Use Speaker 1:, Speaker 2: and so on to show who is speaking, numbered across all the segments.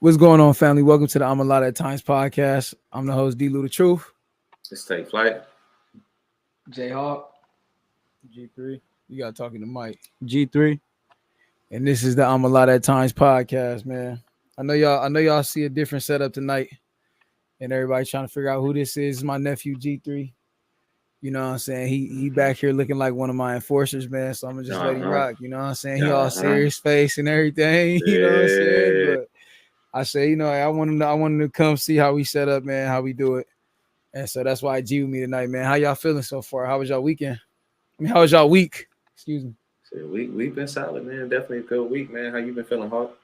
Speaker 1: What's going on, family? Welcome to the ALOT at Times podcast. I'm the host, dlouthetruth.
Speaker 2: Let's take flight.
Speaker 3: J-Hawk.
Speaker 1: G3. You got talking to Mike.
Speaker 4: G3.
Speaker 1: And this is the ALOT at Times podcast, man. I know y'all see a different setup tonight. And everybody trying to figure out who this is. My nephew G3. You know what I'm saying? He back here looking like one of my enforcers, man. So I'm gonna just let him rock. You know what I'm saying? He all serious face and everything. You know what I'm saying? But I say, I want him to come see how we set up, man, how we do it. And so that's why I G with me tonight, man. How y'all feeling so far? How was y'all weekend? How was y'all week? Excuse me.
Speaker 2: So we've been solid, man. Definitely a good week, man. How you been feeling, Hawk?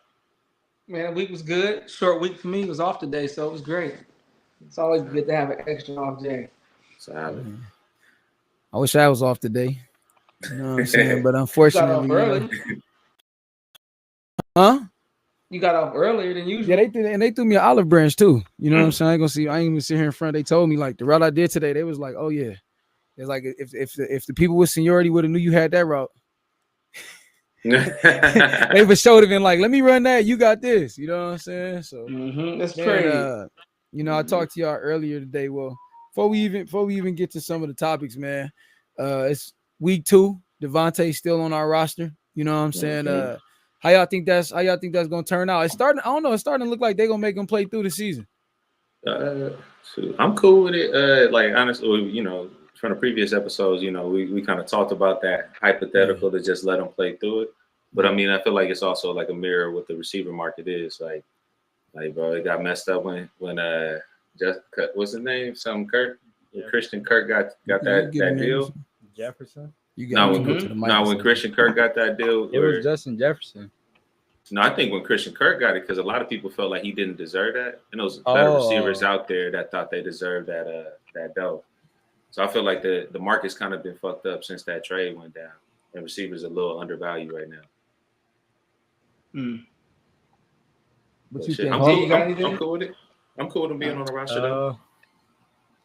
Speaker 3: Man, the week was good. Short week for me. It was off today, so it was great. It's always good to have an extra off day.
Speaker 2: Solid.
Speaker 1: I wish I was off today. You know what I'm saying? But unfortunately,
Speaker 3: you got off early.
Speaker 1: Huh?
Speaker 3: You got off earlier than usual.
Speaker 1: Yeah, they threw me an olive branch too. You know what I'm saying? I ain't even sit here in front. They told me like the route I did today. They was like, oh yeah. It's like if the people with seniority would have knew you had that route, they for sure have been like, let me run that. You got this. You know what I'm saying? So
Speaker 3: that's crazy.
Speaker 1: I talked to y'all earlier today. Well, before we even get to some of the topics, man, it's week 2. Devontae's still on our roster. You know what I'm saying? How y'all think that's gonna turn out? It's starting to look like they're gonna make him play through the season.
Speaker 2: I'm cool with it. Like honestly, from the previous episodes, we kind of talked about that hypothetical to just let him play through it. But I mean, I feel like it's also like a mirror what the receiver market is. Like bro, it got messed up when just what's his name? Christian Kirk got that deal.
Speaker 4: Jefferson.
Speaker 2: When Christian Kirk got that deal,
Speaker 4: it was Justin Jefferson.
Speaker 2: No, I think when Christian Kirk got it, because a lot of people felt like he didn't deserve that, and there was better receivers out there that thought they deserved that dough. So I feel like the market's kind of been fucked up since that trade went down, and receivers are a little undervalued right now.
Speaker 1: What you think?
Speaker 2: I'm cool with it. I'm cool with him being on the roster though.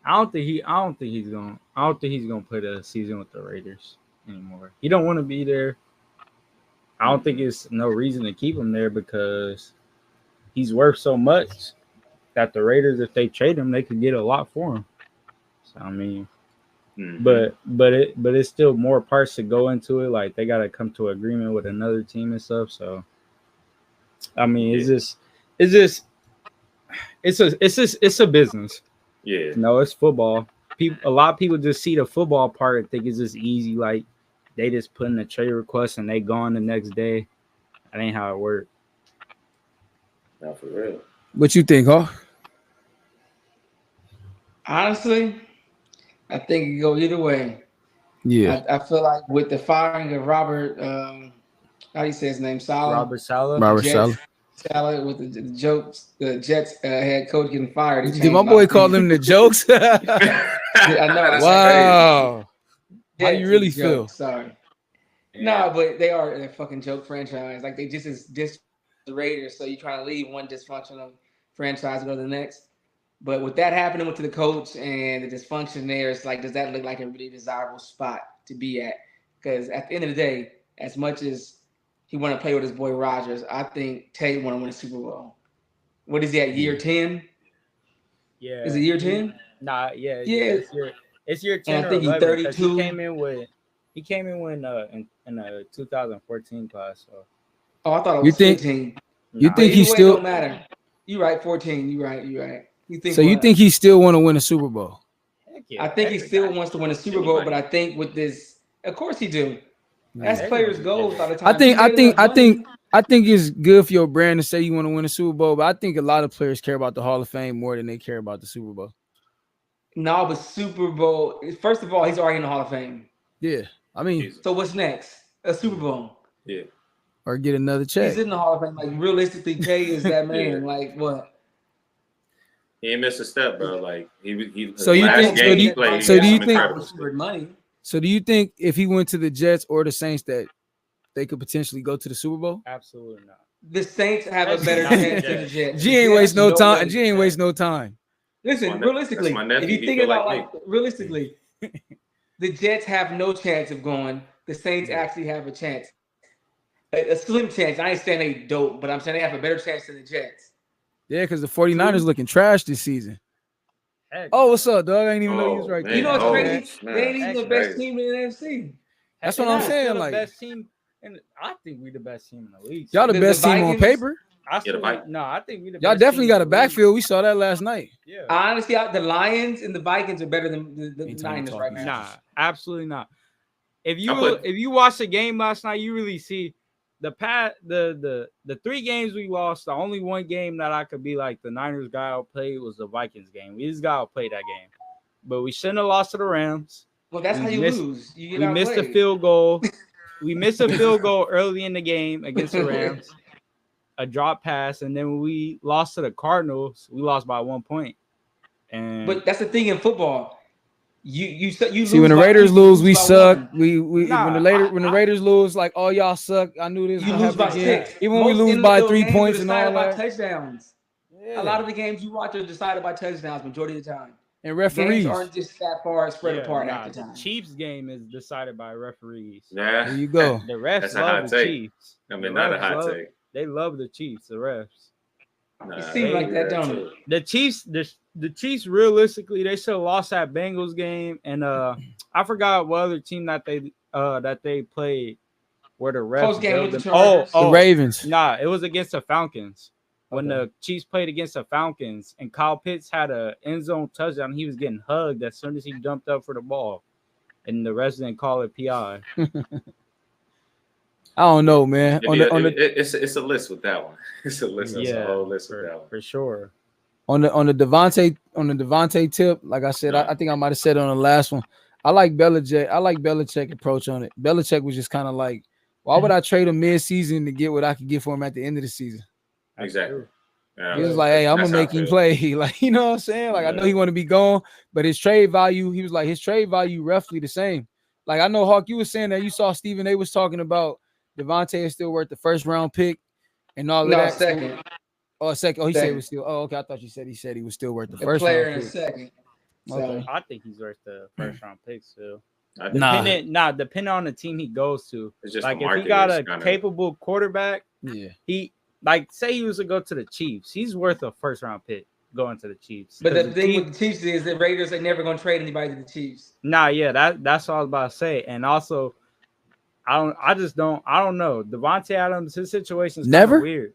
Speaker 4: I don't think he's gonna play the season with the Raiders anymore. He don't want to be there. I don't think it's no reason to keep him there because he's worth so much that the Raiders, if they trade him, they could get a lot for him. So I mean, but it's still more parts to go into it. Like they got to come to an agreement with another team and stuff. So I mean, it's a business.
Speaker 2: Yeah.
Speaker 4: No, it's football. A lot of people just see the football part and think it's just easy. Like they just put in a trade request and they gone the next day. That ain't how it works.
Speaker 2: Not for real.
Speaker 1: What you think, huh?
Speaker 3: Honestly, I think it go either way.
Speaker 1: Yeah.
Speaker 3: I feel like with the firing of Robert, how do you say his name? Saleh.
Speaker 4: Robert Saleh.
Speaker 3: Saleh with the jokes, the Jets head coach getting fired.
Speaker 1: Did my boy call them the jokes?
Speaker 3: I know.
Speaker 1: Wow. How you really feel?
Speaker 3: Sorry. No, but they are a fucking joke franchise. Like they just as the Raiders. So you trying to leave one dysfunctional franchise and go to the next. But with that happening with the coach and the dysfunction there, it's like, does that look like a really desirable spot to be at? Because at the end of the day, as much as he want to play with his boy Rodgers, I think Tate want to win a Super Bowl. What is he at, year 10?
Speaker 4: Yeah.
Speaker 3: Is it year 10?
Speaker 4: Nah, yeah. It's year 10.
Speaker 3: And I think
Speaker 4: he's
Speaker 3: 32.
Speaker 4: He came in in a 2014 class. So.
Speaker 3: Oh, I thought it was 15.
Speaker 1: You think he still
Speaker 3: don't matter? You right, 14. You right. You
Speaker 1: think he still want to win a Super Bowl?
Speaker 4: Heck yeah,
Speaker 3: I think he still wants to win a Super Bowl, but I think with this, of course he do. That's players' goals all the time.
Speaker 1: I think it's good for your brand to say you want to win a Super Bowl, but I think a lot of players care about the Hall of Fame more than they care about the Super Bowl.
Speaker 3: No, but Super Bowl, first of all, he's already in the Hall of Fame.
Speaker 1: Yeah. I mean,
Speaker 3: so what's next? A Super Bowl.
Speaker 2: Yeah.
Speaker 1: Or get another check.
Speaker 3: He's in the Hall of Fame. Like realistically, K is that man. Like what?
Speaker 2: He ain't missed a step, bro. Like he.
Speaker 1: So you think?
Speaker 3: Money.
Speaker 1: So do you think if he went to the Jets or the Saints that they could potentially go to the Super Bowl?
Speaker 4: Absolutely not.
Speaker 3: The Saints have a better chance than the Jets.
Speaker 1: G ain't waste no time. G ain't waste no time.
Speaker 3: Listen, realistically, if you think about like realistically, the Jets have no chance of going. The Saints actually have a chance. A slim chance. I ain't saying they dope, but I'm saying they have a better chance than the Jets.
Speaker 1: Yeah, because the 49ers looking trash this season.
Speaker 4: Heck,
Speaker 1: Oh, what's up, dog? I didn't even know you was
Speaker 2: Oh,
Speaker 1: right
Speaker 2: man.
Speaker 1: there.
Speaker 3: You know what's
Speaker 2: Oh,
Speaker 3: crazy?
Speaker 2: man.
Speaker 3: They ain't even the best
Speaker 2: Crazy.
Speaker 3: team in the NFC.
Speaker 1: That's
Speaker 4: and
Speaker 1: what I'm
Speaker 4: they're
Speaker 1: saying,
Speaker 4: still the
Speaker 1: like-
Speaker 4: best team, and I think we the best team in the league.
Speaker 1: Y'all the
Speaker 3: The
Speaker 1: best team on
Speaker 3: Vikings-
Speaker 1: paper.
Speaker 4: I
Speaker 2: Yeah,
Speaker 4: still,
Speaker 2: the Vikings.
Speaker 4: no, I think we the
Speaker 1: Y'all
Speaker 4: best
Speaker 1: definitely
Speaker 4: team
Speaker 1: got
Speaker 4: in
Speaker 1: a
Speaker 4: the
Speaker 1: backfield. We saw that last night.
Speaker 4: league. Yeah.
Speaker 3: Honestly, the Lions and the Vikings are better than the
Speaker 1: Anytime you
Speaker 3: Niners
Speaker 1: talk
Speaker 3: right
Speaker 1: about
Speaker 3: now.
Speaker 4: Nah, absolutely not. If
Speaker 2: I put-
Speaker 4: you watched the game last night, you really see the 3 games we lost. The only one game that I could be like the Niners got outplayed was the Vikings game. We just got outplayed that game, but we shouldn't have lost to the Rams.
Speaker 3: Well, that's
Speaker 4: We
Speaker 3: how you
Speaker 4: missed-
Speaker 3: lose. You get
Speaker 4: We missed a
Speaker 3: outplayed.
Speaker 4: field goal. We missed a field goal early in the game against the Rams, a drop pass, and then when we lost to the Cardinals, we lost by 1 point. And
Speaker 3: But that's the thing in football. You
Speaker 1: See, when the Raiders lose, we suck. We
Speaker 4: Nah,
Speaker 1: when the Raiders lose, like, oh, y'all suck. I knew this was
Speaker 3: You
Speaker 1: gonna
Speaker 3: lose by
Speaker 1: happen again.
Speaker 3: 6.
Speaker 1: Even when we
Speaker 3: Most
Speaker 1: lose by
Speaker 3: NFL
Speaker 1: 3
Speaker 3: games are
Speaker 1: points and all
Speaker 3: decided by
Speaker 1: that.
Speaker 3: touchdowns.
Speaker 1: Yeah.
Speaker 3: A lot of the games you watch are decided by touchdowns majority of the time.
Speaker 1: And
Speaker 3: Games
Speaker 1: referees.
Speaker 3: aren't just that far spread
Speaker 4: yeah,
Speaker 3: apart
Speaker 4: nah,
Speaker 3: half the
Speaker 4: the
Speaker 3: time.
Speaker 4: Chiefs game is decided by referees.
Speaker 2: Yeah.
Speaker 1: There you go.
Speaker 4: The refs
Speaker 2: That's a
Speaker 4: love
Speaker 2: hot
Speaker 4: the
Speaker 2: take.
Speaker 4: Chiefs.
Speaker 2: I mean,
Speaker 4: The
Speaker 2: not a
Speaker 4: refs
Speaker 2: hot
Speaker 4: love-
Speaker 2: take.
Speaker 4: They love the Chiefs. The refs.
Speaker 2: Nah,
Speaker 3: It seems like that, don't it?
Speaker 2: too.
Speaker 4: The Chiefs, the Chiefs, realistically, they should have lost that Bengals game, and I forgot what other team that they played where the refs
Speaker 3: Close game
Speaker 4: bailed
Speaker 3: with the
Speaker 4: them.
Speaker 3: Chargers.
Speaker 1: The Ravens.
Speaker 4: Nah, it was against the Falcons. When
Speaker 1: Okay.
Speaker 4: the Chiefs played against the Falcons, and Kyle Pitts had a end zone touchdown, he was getting hugged as soon as he jumped up for the ball, and the refs didn't call it PI.
Speaker 1: I don't know, man.
Speaker 2: It's a list with that one. It's a list. It's a whole list with that one.
Speaker 4: For sure.
Speaker 1: On the Devontae tip, like I said, I think I might have said it on the last one. I like Belichick approach on it. Belichick was just kind of like, why would I trade him mid-season to get what I could get for him at the end of the season?
Speaker 2: Exactly. Yeah,
Speaker 1: He was like, hey, I'm
Speaker 2: that's
Speaker 1: gonna
Speaker 2: how
Speaker 1: make
Speaker 2: I
Speaker 1: him
Speaker 2: feel.
Speaker 1: play. Like, you know what I'm saying? Like, I know he want to be gone, but his trade value, he was like, his trade value roughly the same. Like, I know, Hawk, you was saying that you saw Stephen A was talking about Devontae is still worth the first round pick and all of
Speaker 3: No,
Speaker 1: that.
Speaker 3: second.
Speaker 1: Oh, second. Oh, he said it
Speaker 3: Second.
Speaker 1: was still. Oh, okay. I thought he said he was still worth the
Speaker 3: A
Speaker 1: first
Speaker 3: player
Speaker 1: round
Speaker 3: in a
Speaker 1: pick.
Speaker 3: second. So,
Speaker 1: Okay.
Speaker 4: I think he's worth the first round pick still.
Speaker 2: I think
Speaker 4: Depending on the team he goes to.
Speaker 2: it's just
Speaker 4: Like
Speaker 2: the
Speaker 4: if he
Speaker 2: market
Speaker 4: got
Speaker 2: is
Speaker 4: a
Speaker 2: kinda-
Speaker 4: capable quarterback,
Speaker 1: Yeah.
Speaker 4: Say he was to go to the Chiefs, he's worth a first round pick going to the Chiefs.
Speaker 3: but
Speaker 4: 'Cause
Speaker 3: the thing with the Chiefs is the Raiders are never going to trade anybody to the Chiefs.
Speaker 4: that's what I was about to say. And also, I don't know. Devontae Adams, his situation is
Speaker 1: Never?
Speaker 4: weird.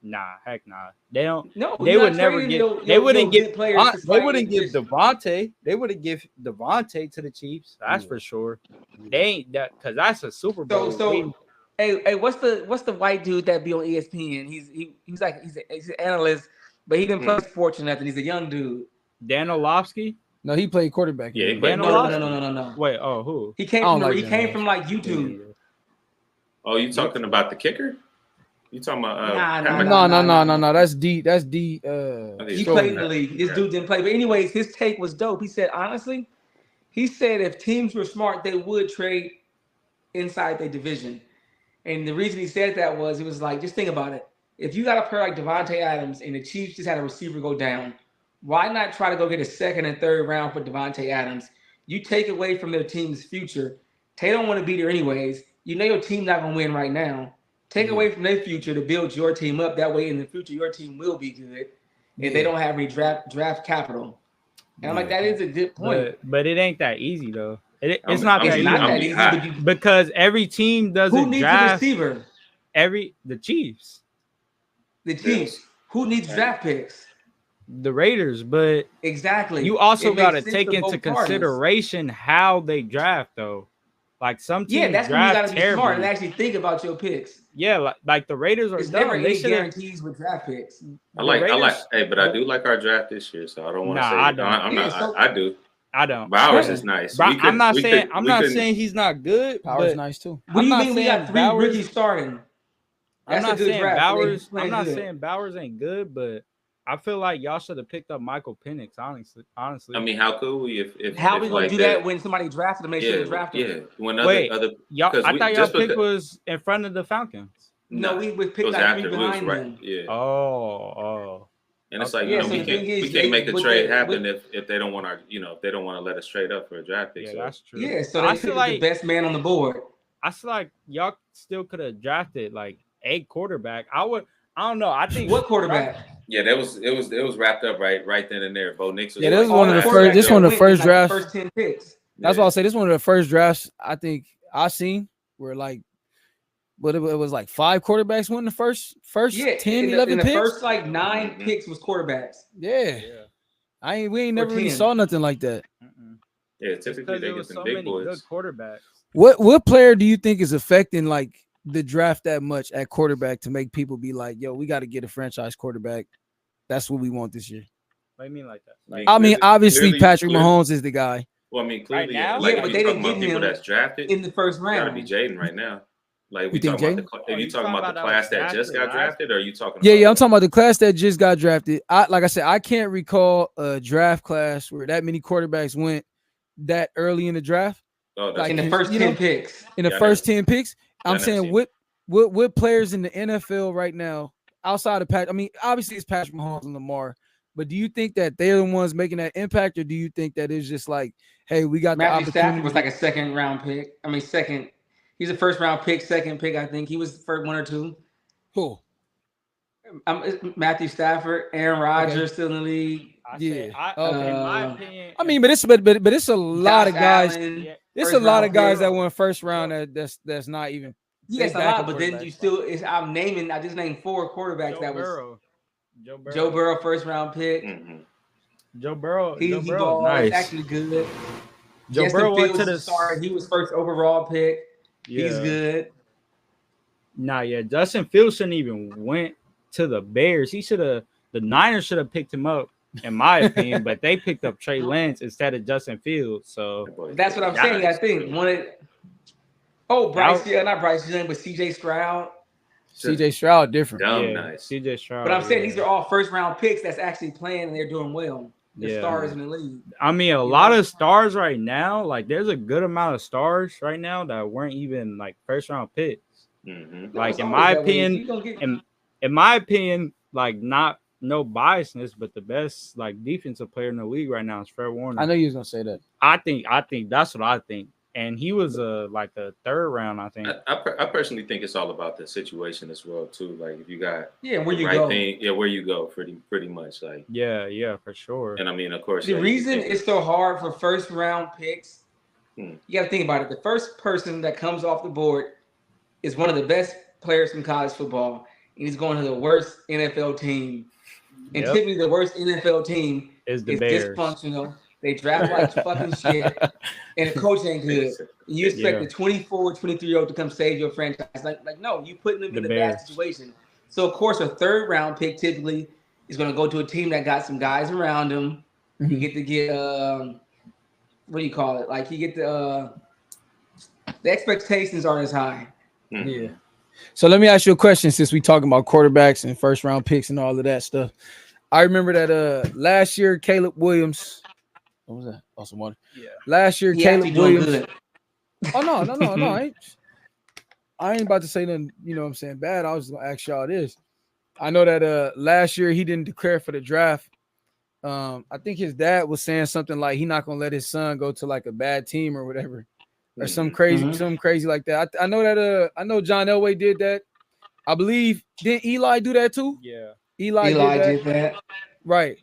Speaker 4: Nah, heck nah. They don't.
Speaker 3: No,
Speaker 4: They
Speaker 3: you're
Speaker 4: would
Speaker 3: not
Speaker 4: never
Speaker 3: trading
Speaker 4: get.
Speaker 3: your-
Speaker 4: They
Speaker 3: your
Speaker 4: wouldn't
Speaker 3: good
Speaker 4: give.
Speaker 3: players to
Speaker 4: They
Speaker 3: fight
Speaker 4: wouldn't give
Speaker 3: position.
Speaker 4: Devontae. They wouldn't give Devontae to the Chiefs. That's for sure. They ain't that because that's a Super Bowl.
Speaker 3: So hey, what's the white dude that be on ESPN? He's an analyst, but he didn't play sports or nothing. He's a young dude.
Speaker 4: Dan Orlovsky.
Speaker 1: No, he played quarterback.
Speaker 2: Yeah, he
Speaker 1: in
Speaker 2: played
Speaker 1: the-
Speaker 3: No.
Speaker 4: Wait, oh who?
Speaker 3: He came
Speaker 1: I don't
Speaker 3: from
Speaker 1: like
Speaker 3: he
Speaker 1: that
Speaker 3: came
Speaker 1: man.
Speaker 3: from like YouTube.
Speaker 2: Oh, you talking about the kicker? You talking about
Speaker 3: Nah.
Speaker 1: No. That's D. That's D.
Speaker 3: He played in the league. This dude didn't play. But anyways, his take was dope. He said, honestly, if teams were smart, they would trade inside their division. And the reason he said that was, he was like, just think about it. If you got a player like Devontae Adams and the Chiefs just had a receiver go down, why not try to go get a second and third round for Devontae Adams? You take away from their team's future. They don't want to be there anyways. You know your team's not going to win right now. Take away from their future to build your team up. That way in the future, your team will be good. If they don't have any draft capital. And I'm like, that is a good point.
Speaker 4: But it ain't that easy though. It's
Speaker 2: I'm-
Speaker 4: not
Speaker 2: I'm-
Speaker 4: that
Speaker 3: It's not that
Speaker 4: easy
Speaker 3: easy, but you,
Speaker 4: because every team doesn't
Speaker 3: who needs a
Speaker 4: draft
Speaker 3: receiver?
Speaker 4: the Chiefs,
Speaker 3: The Chiefs. Who needs draft picks?
Speaker 4: the Raiders, but
Speaker 3: Exactly.
Speaker 4: you also
Speaker 3: It makes
Speaker 4: got to
Speaker 3: sense
Speaker 4: take
Speaker 3: for
Speaker 4: into
Speaker 3: both parties.
Speaker 4: consideration how they draft though. Like some teams
Speaker 3: Yeah, that's when you got
Speaker 4: draft
Speaker 3: to be smart and
Speaker 4: terribly.
Speaker 3: actually think about your picks.
Speaker 4: Yeah, like the Raiders are
Speaker 3: There's never
Speaker 4: dumb. They
Speaker 3: any
Speaker 4: should have.
Speaker 3: guarantees with draft picks.
Speaker 2: But I do like our draft this year, so I don't want to
Speaker 4: Nah,
Speaker 2: say
Speaker 4: I don't.
Speaker 2: I'm
Speaker 3: Yeah,
Speaker 2: not.
Speaker 3: so-
Speaker 2: I do.
Speaker 4: I don't.
Speaker 2: But ours is nice.
Speaker 4: Bro, I'm not
Speaker 2: We
Speaker 4: saying
Speaker 2: couldn't-
Speaker 4: he's not good.
Speaker 1: Power's
Speaker 4: But
Speaker 1: nice too.
Speaker 3: What do you
Speaker 4: I'm not
Speaker 3: mean we
Speaker 4: saying
Speaker 3: got three
Speaker 4: Bowers-
Speaker 3: rookies starting?
Speaker 4: I'm
Speaker 3: That's a
Speaker 4: not
Speaker 3: good
Speaker 4: saying
Speaker 3: draft.
Speaker 4: Bowers.
Speaker 3: They
Speaker 4: I'm not
Speaker 3: good.
Speaker 4: saying Bowers ain't good, but I feel like y'all should have picked up Michael Penix. Honestly,
Speaker 2: I mean, how could we if
Speaker 3: How
Speaker 2: if
Speaker 3: we gonna
Speaker 2: like
Speaker 3: do that when somebody drafted to make sure they drafted
Speaker 2: yeah.
Speaker 3: him?
Speaker 2: When
Speaker 4: Wait,
Speaker 2: other
Speaker 4: y'all.
Speaker 2: 'cause
Speaker 4: I
Speaker 2: we-
Speaker 4: thought y'all
Speaker 2: just
Speaker 4: pick
Speaker 2: because-
Speaker 4: was in front of the Falcons.
Speaker 3: No, we
Speaker 2: it
Speaker 3: picked
Speaker 2: was
Speaker 3: like
Speaker 2: after
Speaker 3: three
Speaker 2: we was
Speaker 3: behind
Speaker 2: right.
Speaker 3: them.
Speaker 2: Yeah.
Speaker 4: Oh.
Speaker 2: And it's like,
Speaker 3: Yeah,
Speaker 2: you know,
Speaker 3: so
Speaker 2: we
Speaker 3: the thing is,
Speaker 2: can't make a
Speaker 3: with
Speaker 2: trade
Speaker 3: the-
Speaker 2: happen if they don't want our, if they don't want to let us trade up for a draft pick.
Speaker 4: Yeah,
Speaker 2: So
Speaker 4: that's true.
Speaker 3: Yeah, so
Speaker 4: I
Speaker 3: they
Speaker 4: feel
Speaker 3: picked
Speaker 4: like
Speaker 3: the best man on the board.
Speaker 4: I feel like y'all still could have drafted like a quarterback. I don't know. I think
Speaker 3: What quarterback?
Speaker 2: Yeah, it was wrapped up right then and there. Bo Nix was
Speaker 1: Yeah, this is
Speaker 2: like,
Speaker 1: one of the
Speaker 2: last
Speaker 1: first.
Speaker 2: pick.
Speaker 1: This one of the first drafts.
Speaker 3: First 10 picks.
Speaker 1: That's why I say this is one of the first drafts I think I seen where like, but it was like 5 quarterbacks went in the first 10, 11
Speaker 3: the
Speaker 1: picks.
Speaker 3: First like 9 picks was quarterbacks.
Speaker 1: Yeah. We ain't never really
Speaker 3: 10.
Speaker 1: saw nothing like that.
Speaker 2: Yeah, typically they get some big boys.
Speaker 4: Good quarterbacks.
Speaker 1: What player do you think is affecting like the draft that much at quarterback to make people be like, yo, we got to get a franchise quarterback? That's what we want this year.
Speaker 4: What do you mean like that?
Speaker 1: Obviously Patrick Mahomes is the guy.
Speaker 2: Well, I mean, clearly,
Speaker 4: right now,
Speaker 2: like
Speaker 3: but
Speaker 2: if
Speaker 3: they
Speaker 2: you're
Speaker 3: didn't
Speaker 2: talking
Speaker 3: get
Speaker 2: about people
Speaker 3: him
Speaker 2: that's drafted
Speaker 3: in the first round.
Speaker 2: Gotta be Jaden right now. Like we
Speaker 1: think
Speaker 2: talking about if you talking about the class that just got drafted, or are you talking?
Speaker 1: Yeah, I'm talking about the class that just got drafted. Like I said, I can't recall a draft class where that many quarterbacks went that early in the draft.
Speaker 3: Like in the first 10 picks.
Speaker 1: In the first 10 picks, I'm saying what players in the NFL right now outside of Patrick? I mean, obviously it's Patrick Mahomes and Lamar, but do you think that they're the ones making that impact, or do you think that it's just like, hey, we got
Speaker 3: Matthew
Speaker 1: the opportunity?
Speaker 3: Stafford was like a second round pick. I mean, second. He's a first round pick, second pick. I think he was the first 1 or 2.
Speaker 1: Who?
Speaker 3: Matthew Stafford, Aaron Rodgers still in the league.
Speaker 1: In
Speaker 4: my opinion.
Speaker 1: I mean, but it's a lot of guys. It's a lot of guys that went first round that's not even.
Speaker 3: Yes, a lot, but then you still. I just named 4 quarterbacks that was Joe Burrow, first round pick.
Speaker 4: Joe Burrow,
Speaker 3: nice. Actually good.
Speaker 4: Joe Burrow went to the
Speaker 3: start. He was first overall pick. Yeah. He's good.
Speaker 4: Justin Fields shouldn't even went to the Bears. The Niners should have picked him up, in my opinion, but they picked up Trey Lance instead of Justin Fields. So
Speaker 3: that's what I'm saying. I think not Bryce Young, but CJ Stroud.
Speaker 1: CJ Stroud different.
Speaker 2: Nice.
Speaker 4: CJ Stroud.
Speaker 3: But I'm saying these are all first round picks that's actually playing and they're doing well. They're stars in the league.
Speaker 4: I mean, a lot of stars right now. Like, there's a good amount of stars right now that weren't even like first round picks. Like, in my opinion, like no biasness, but the best like defensive player in the league right now is Fred Warner.
Speaker 1: I know you was gonna say that.
Speaker 4: I think that's what I think. And he was like a third round, I think.
Speaker 2: I personally think it's all about the situation as well too. Like if you got
Speaker 3: where you go,
Speaker 2: where you go, pretty much. Like
Speaker 4: yeah, for sure.
Speaker 2: And I mean, of course,
Speaker 3: the reason it's so hard for first round picks, you got to think about it. The first person that comes off the board is one of the best players in college football, and he's going to the worst NFL team. And typically, the worst NFL team
Speaker 4: is Bears.
Speaker 3: Dysfunctional. They draft like fucking shit, and the coach ain't good. And you expect the 24, 23-year-old to come save your franchise. Like no, you putting them in a bad situation. So, of course, a third round pick typically is going to go to a team that got some guys around him. You get to get, what do you call it? Like, you get the expectations aren't as high.
Speaker 1: Yeah. So, let me ask you a question since we talking about quarterbacks and first round picks and all of that stuff. I remember that last year, Caleb Williams. What was that? Oh, someone. Yeah. Last year, Caleb Williams. Oh, no. I ain't about to say nothing, you know what I'm saying, bad. I was going to ask y'all this. I know that last year he didn't declare for the draft. I think his dad was saying something like he not going to let his son go to like a bad team or whatever. Or something crazy like that. I know that I know John Elway did that. I believe, didn't Eli do that too?
Speaker 4: Yeah.
Speaker 3: Eli did that.
Speaker 1: Right.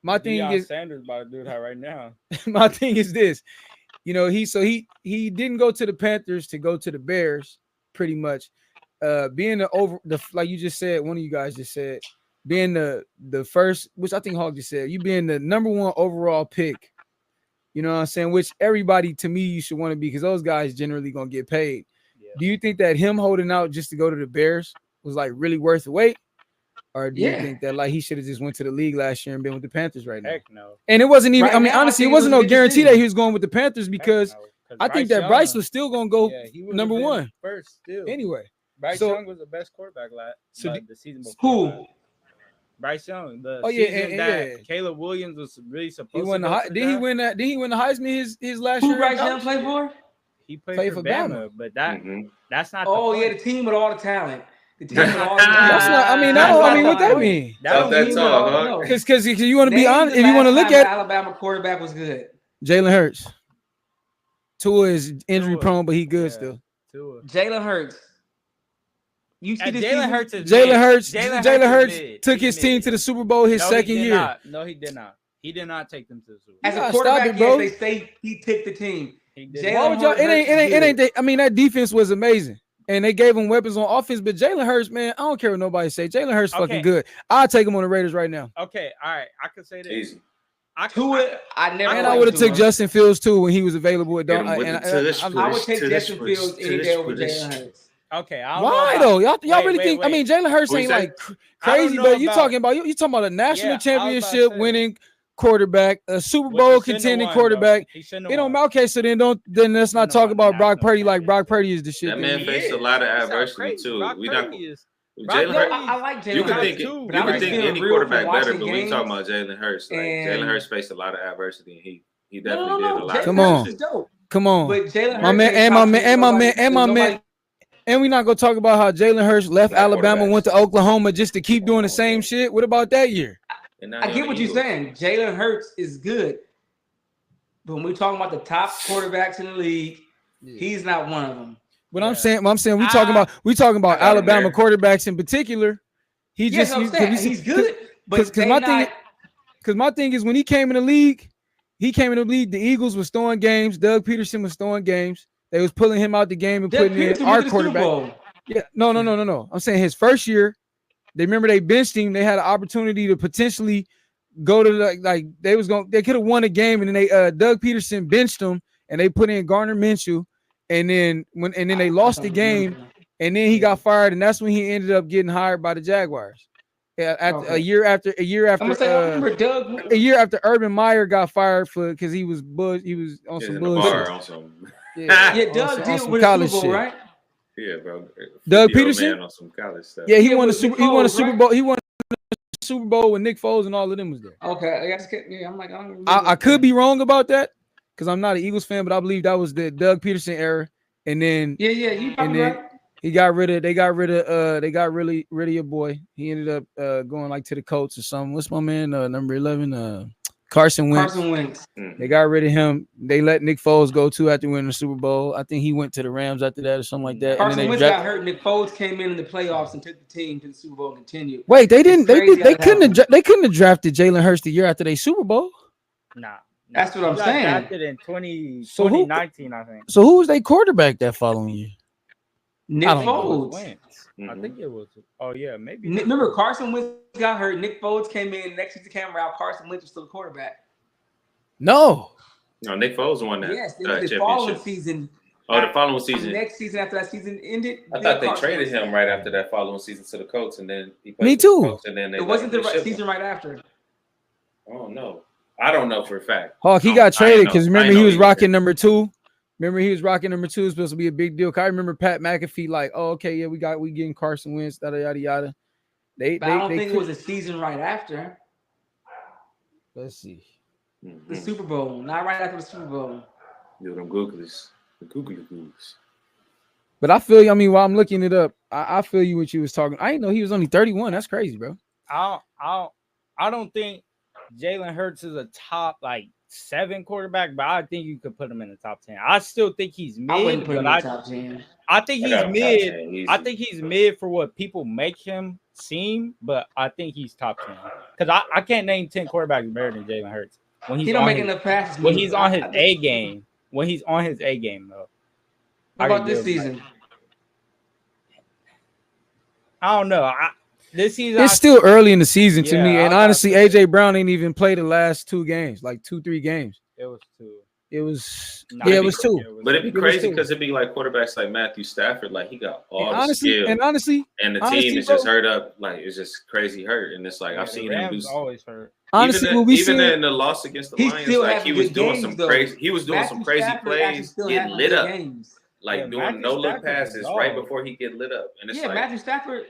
Speaker 1: My thing is
Speaker 4: Sanders about to do that right now.
Speaker 1: My thing is this, you know, he didn't go to the Panthers to go to the Bears, pretty much. Being like you just said, one of you guys just said, being the first, which I think Hawk just said, you being the number 1 overall pick. You know what I'm saying? Which everybody, to me, you should want to be, because those guys generally gonna get paid. Yeah. Do you think that him holding out just to go to the Bears was like really worth the wait? Or do you think that like he should have just went to the league last year and been with the Panthers right now?
Speaker 4: Heck no.
Speaker 1: And it wasn't even.
Speaker 3: Right
Speaker 1: I mean,
Speaker 3: now,
Speaker 1: honestly, it wasn't no guarantee that he was going with the Panthers, because I think that Bryce was still going to go number 1
Speaker 4: first. Still,
Speaker 1: anyway.
Speaker 4: Bryce Young was the best quarterback the season before.
Speaker 3: Who?
Speaker 4: Bryce Young. Caleb Williams was really supposed to.
Speaker 1: Did he win that? Did he win the Heisman his last year?
Speaker 3: Who Bryce Young played for?
Speaker 4: He played for Bama, but that's not.
Speaker 3: The team with all the talent.
Speaker 1: That's not. I mean, what that mean?
Speaker 2: That's all,
Speaker 1: Because you want to be honest, if you want to look at
Speaker 3: Alabama quarterback was good.
Speaker 1: Jalen Hurts. Tua is injury prone, but he good still.
Speaker 3: Jalen Hurts. You see this
Speaker 4: Jalen Hurts is
Speaker 1: Jalen
Speaker 4: mid.
Speaker 1: Hurts.
Speaker 4: Jalen
Speaker 1: Jalen
Speaker 4: Hurts
Speaker 1: Hurts
Speaker 4: is mid.
Speaker 1: took
Speaker 4: He's
Speaker 1: his team
Speaker 4: mid.
Speaker 1: to the Super Bowl his second
Speaker 4: he did
Speaker 1: year.
Speaker 4: Not. No, he did not. He did not take them to the Super Bowl.
Speaker 3: As a
Speaker 1: gotta
Speaker 3: quarterback,
Speaker 1: stop it, bro.
Speaker 3: yes, they say he took the team.
Speaker 4: He did
Speaker 3: Jalen
Speaker 4: not.
Speaker 1: Why would y'all?
Speaker 3: Hurts
Speaker 1: It ain't.
Speaker 3: good.
Speaker 1: I mean, that defense was amazing, and they gave him weapons on offense. But Jalen Hurts, man, I don't care what nobody say. Jalen Hurts fucking good. I'll take him on the Raiders right now.
Speaker 4: Okay, all right. I could say that.
Speaker 2: Easy.
Speaker 3: I never.
Speaker 1: And I would have took Justin Fields too when he was available.
Speaker 3: I would take Justin Fields any day over Jalen Hurts.
Speaker 4: Okay,
Speaker 1: why though? Y'all really think? I mean, Jalen Hurts ain't like crazy, but you talking about you talking about a national championship winning quarterback, a Super Bowl contending quarterback. It don't matter. Okay, so then let's not talk about Brock Purdy like Brock Purdy is the shit.
Speaker 2: That man faced a lot of adversity too. We not.
Speaker 3: Jalen Hurts. I like Jalen Hurts.
Speaker 2: You can think any quarterback better, but we talking about Jalen Hurts. Like Jalen Hurts faced a lot of adversity, and he definitely did a lot.
Speaker 1: Come on,
Speaker 3: but Jalen
Speaker 1: Hurts, my man. And we're not gonna talk about how Jalen Hurts left Alabama, went to Oklahoma just to keep doing the same shit. What about that year?
Speaker 3: I get what you're saying. Jalen Hurts is good, but when we're talking about the top quarterbacks in the league, he's not one of them.
Speaker 1: But I'm saying we talking about Alabama quarterbacks in particular. He's good. Because my thing is when he came in the league, the Eagles was throwing games. Doug Peterson was throwing games. They was pulling him out the game and putting in our quarterback. Yeah, no. I'm saying his first year, they benched him. They had an opportunity to potentially go to they could have won a game, and then Doug Peterson benched him, and they put in Gardner Minshew, and then they lost the game, and then he got fired, and that's when he ended up getting hired by the Jaguars. A year after Urban Meyer got fired because he was on some bullshit.
Speaker 3: Doug did win a Super Bowl, right?
Speaker 2: Yeah, bro.
Speaker 1: Doug Peterson
Speaker 2: on some college stuff.
Speaker 1: Yeah, he won a Super Bowl. He won a Super Bowl when Nick Foles and all of them was there.
Speaker 3: Okay, I'm like,
Speaker 1: I could be wrong about that because I'm not an Eagles fan, but I believe that was the Doug Peterson era. And then
Speaker 3: you probably right.
Speaker 1: They got rid of your boy. He ended up going like to the Colts or something. What's my man? Number 11, Carson Wentz. They got rid of him. They let Nick Foles go too after winning the Super Bowl. I think he went to the Rams after that or something like that.
Speaker 3: Carson Wentz got hurt. Nick Foles came in the playoffs and took the team to the Super Bowl and continued.
Speaker 1: Wait, they didn't. They couldn't have drafted Jalen Hurts the year after they Super Bowl.
Speaker 3: Nah. That's what I'm saying.
Speaker 4: Drafted in 2019, I think.
Speaker 1: So who was their quarterback that following year?
Speaker 3: Nick Foles.
Speaker 4: I think it was. Oh yeah, maybe.
Speaker 3: Remember, Carson Wentz got hurt. Nick Foles came in. Next season came out. Carson Wentz was still the quarterback.
Speaker 1: No,
Speaker 2: Nick Foles won that.
Speaker 3: Yes, it was the following season.
Speaker 2: Oh, the following season.
Speaker 3: The next season after that season ended.
Speaker 2: I thought they traded him right after that following season to the Colts, and then he played
Speaker 1: Me too.
Speaker 2: The Colts, and then
Speaker 3: it wasn't the season right after.
Speaker 2: Oh no, I don't know for a fact.
Speaker 1: Hawk, he got traded because remember he was rocking number 2. Remember, he was rocking number 2. It was supposed to be a big deal. I remember Pat McAfee like, oh, okay, yeah, we getting Carson Wentz, yada yada yada.
Speaker 3: I don't think it was a season right after.
Speaker 1: Let's see.
Speaker 3: The Super Bowl, not right after the Super Bowl.
Speaker 2: Yo, them Googlies, the Googly.
Speaker 1: But I feel you. I mean, while I'm looking it up, I feel you what you was talking. I didn't know he was only 31. That's crazy, bro.
Speaker 4: I don't think Jalen Hurts is a top 7 quarterback, but I think you could put him in the top 10. I still think he's mid.
Speaker 3: I wouldn't put him in the top 10.
Speaker 4: I think he's mid. I think he's mid for what people make him seem, but I think he's top 10 because I can't name 10 quarterbacks better than Jalen Hurts when
Speaker 3: he don't make enough passes.
Speaker 4: When he's on his A game. When he's on his A game, though.
Speaker 3: What about this season?
Speaker 4: I don't know. This season,
Speaker 1: it's still early in the season to me, and honestly, AJ Brown ain't even played the last 2 games, 2-3 games.
Speaker 4: It was 2.
Speaker 1: It was it was 2.
Speaker 2: But it'd be crazy because it'd be like quarterbacks like Matthew Stafford, he got all the skill, and the team is just hurt up, it's just crazy hurt, and it's I've seen him do
Speaker 4: always hurt.
Speaker 1: Honestly,
Speaker 2: even in the loss against the Lions, he was doing some crazy. He was doing some crazy plays, getting lit up, doing no look passes right before he get lit up, and it's
Speaker 3: Matthew Stafford.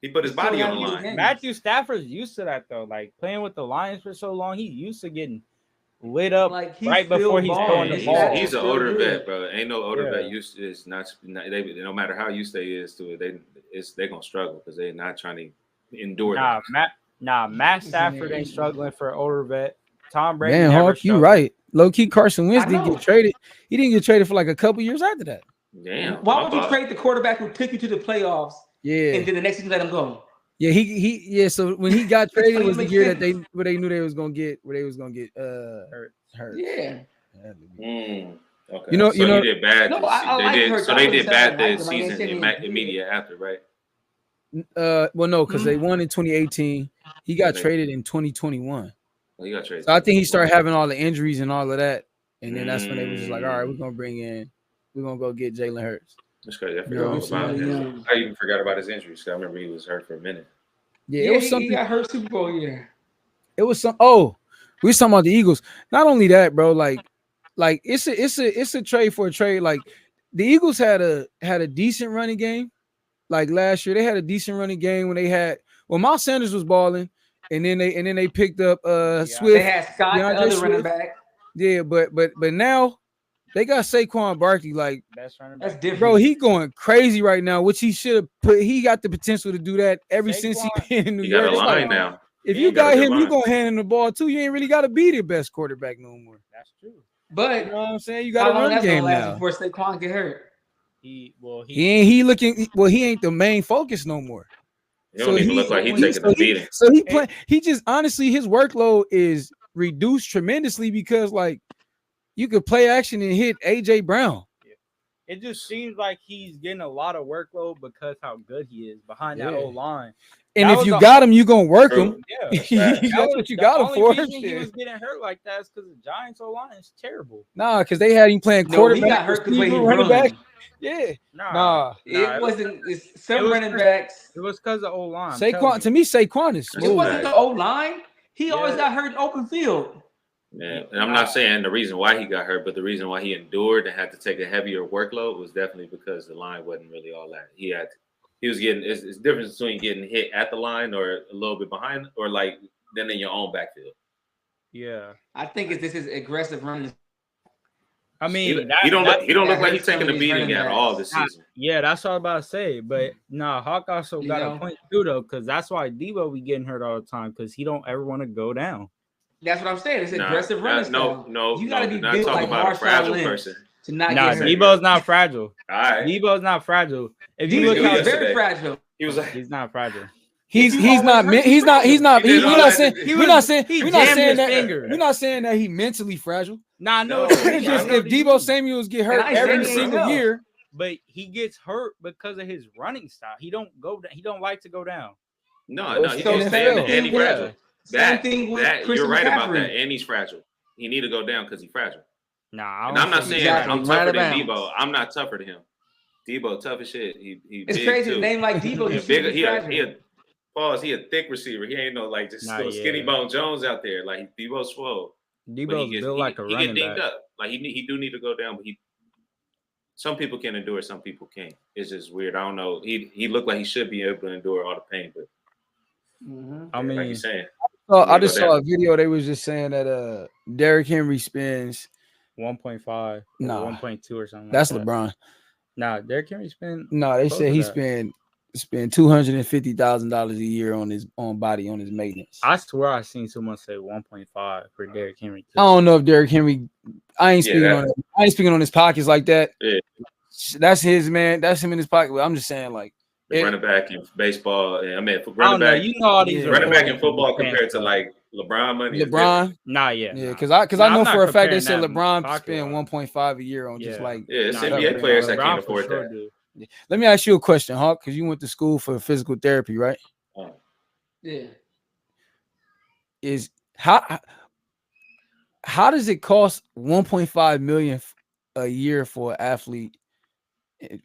Speaker 2: He put his body on the line.
Speaker 4: Matthew Stafford's used to that though. Playing with the Lions for so long, he's used to getting lit up right before he's throwing the ball.
Speaker 2: He's an older vet, bro. Ain't no older vet used to is not. No matter how used they is to it, they're gonna struggle because they're not trying to endure.
Speaker 4: Matt Stafford ain't struggling for an older vet. Tom Brady.
Speaker 1: Man, Hawk, you right. Low key, Carson Wentz didn't get traded. He didn't get traded for a couple years after that.
Speaker 2: Damn.
Speaker 3: Why would you trade the quarterback who took you to the playoffs
Speaker 1: Yeah.
Speaker 3: And then the next season let him go.
Speaker 1: Yeah, so when he got traded
Speaker 3: funny,
Speaker 1: was the
Speaker 3: makes
Speaker 1: year that
Speaker 3: sense.
Speaker 1: they knew they was gonna get hurt.
Speaker 3: Yeah.
Speaker 2: Okay.
Speaker 1: You know,
Speaker 2: He did bad.
Speaker 3: No, I like her.
Speaker 2: So they did bad
Speaker 3: the
Speaker 2: this season immediate after, right?
Speaker 1: well, no, because they won in 2018. He got traded in 2021.
Speaker 2: Well, he got traded.
Speaker 1: So I think he started having all the injuries and all of that, and then that's when they was just like, all right, we're gonna go get Jalen Hurts.
Speaker 2: That's crazy. I forgot all about him. I even forgot about his injuries. I remember he was hurt for a minute.
Speaker 1: Yeah, it was something.
Speaker 3: He got hurt Super Bowl year.
Speaker 1: It was some. Oh, we was talking about the Eagles. Not only that, bro. Like it's a trade for a trade. Like the Eagles had a decent running game. Like last year, they had a decent running game when they had Miles Sanders was balling, and then they picked up Swift.
Speaker 3: They had Scott, the other running back.
Speaker 1: Yeah, but now they got Saquon Barkley. Like
Speaker 4: Best running
Speaker 3: that's
Speaker 4: back.
Speaker 3: different,
Speaker 1: bro. He going crazy right now, which he should have put. He got the potential to do that since he been in New York.
Speaker 2: He got a line now.
Speaker 1: If you got him, you gonna hand him the ball too. You ain't really got to be the best quarterback no more.
Speaker 4: That's true.
Speaker 3: But
Speaker 1: you know what I'm saying? You got to run game now.
Speaker 3: Before Saquon get hurt,
Speaker 1: he ain't the main focus no more.
Speaker 2: He don't even look like he's taking the beating.
Speaker 1: So he just honestly his workload is reduced tremendously because like you could play action and hit AJ Brown.
Speaker 4: It just seems like he's getting a lot of workload because how good he is behind that old line.
Speaker 1: And if you got him, you gonna work him.
Speaker 4: Yeah,
Speaker 1: that's what you got him for.
Speaker 4: He was getting hurt like that is because the Giants' O line is terrible.
Speaker 1: Nah, because they had him playing quarterback.
Speaker 3: He got hurt because he
Speaker 1: running back. Yeah,
Speaker 3: nah. It wasn't. Some running backs.
Speaker 4: It was because of O line.
Speaker 1: Saquon to me, Saquon is smooth.
Speaker 3: It wasn't the O line. He always got hurt in open field.
Speaker 2: Yeah, and I'm not saying the reason why he got hurt, but the reason why he endured and had to take a heavier workload was definitely because the line wasn't really all that. He was getting it's difference between getting hit at the line or a little bit behind or like then in your own backfield.
Speaker 4: Yeah,
Speaker 3: I think this is aggressive running.
Speaker 4: I mean,
Speaker 2: he don't look like he's taking a beating at all this season.
Speaker 4: Yeah, that's what I was about to say. But Hawk also got a point too, though, because that's why Debo be getting hurt all the time because he don't ever want to go down.
Speaker 3: That's what I'm saying. It's aggressive running.
Speaker 2: No,
Speaker 3: you gotta be
Speaker 2: not
Speaker 3: built
Speaker 2: talking
Speaker 3: like
Speaker 2: about a fragile person.
Speaker 3: To not
Speaker 4: get hurt. Debo's not fragile.
Speaker 2: All right,
Speaker 4: Debo's not fragile. If you look
Speaker 3: how very fragile.
Speaker 2: He was like,
Speaker 4: he's not fragile.
Speaker 1: We're not saying that he mentally fragile.
Speaker 4: Nah, no.
Speaker 1: If Debo Samuels get hurt every single year,
Speaker 4: but he gets hurt because of his running style. He don't like to go down.
Speaker 2: No, he can't stand it. And he's fragile. You're right about that. And he's fragile. He need to go down because he's fragile.
Speaker 4: Nah,
Speaker 2: and I'm not saying I'm tougher than Debo. I'm not tougher than him. Debo tough as shit.
Speaker 3: It's crazy to name like Debo.
Speaker 2: He's bigger. He a thick receiver. He ain't no like just skinny bone Jones out there. Like Debo's swole.
Speaker 4: Debo's built like a running back. He get dinged up.
Speaker 2: Like he do need to go down, but some people can endure, some people can't. It's just weird. I don't know. He looked like he should be able to endure all the pain, but
Speaker 4: I mean,
Speaker 2: like you're saying.
Speaker 1: I just saw a video. They was just saying that Derrick Henry spends
Speaker 4: 1.5, 1.2 or something.
Speaker 1: That's
Speaker 4: like
Speaker 1: LeBron.
Speaker 4: Nah, Derrick Henry spent.
Speaker 1: No, they said he spent $250,000 a year on his maintenance.
Speaker 4: I swear I seen someone say 1.5 for Derrick Henry. Too.
Speaker 1: I don't know if Derrick Henry. I ain't speaking on his pockets like that.
Speaker 2: Yeah.
Speaker 1: That's his man. That's him in his pocket. I'm just saying like.
Speaker 2: Running back in baseball, running back.
Speaker 4: You know all these
Speaker 2: running back in football compared to like LeBron money.
Speaker 1: Because I know for a fact they said LeBron spent 1.5 a year on just like
Speaker 2: it's NBA players that can't afford that.
Speaker 1: Let me ask you a question, Hawk, because you went to school for physical therapy, right?
Speaker 3: Yeah.
Speaker 1: Is how does it cost 1.5 million a year for an athlete?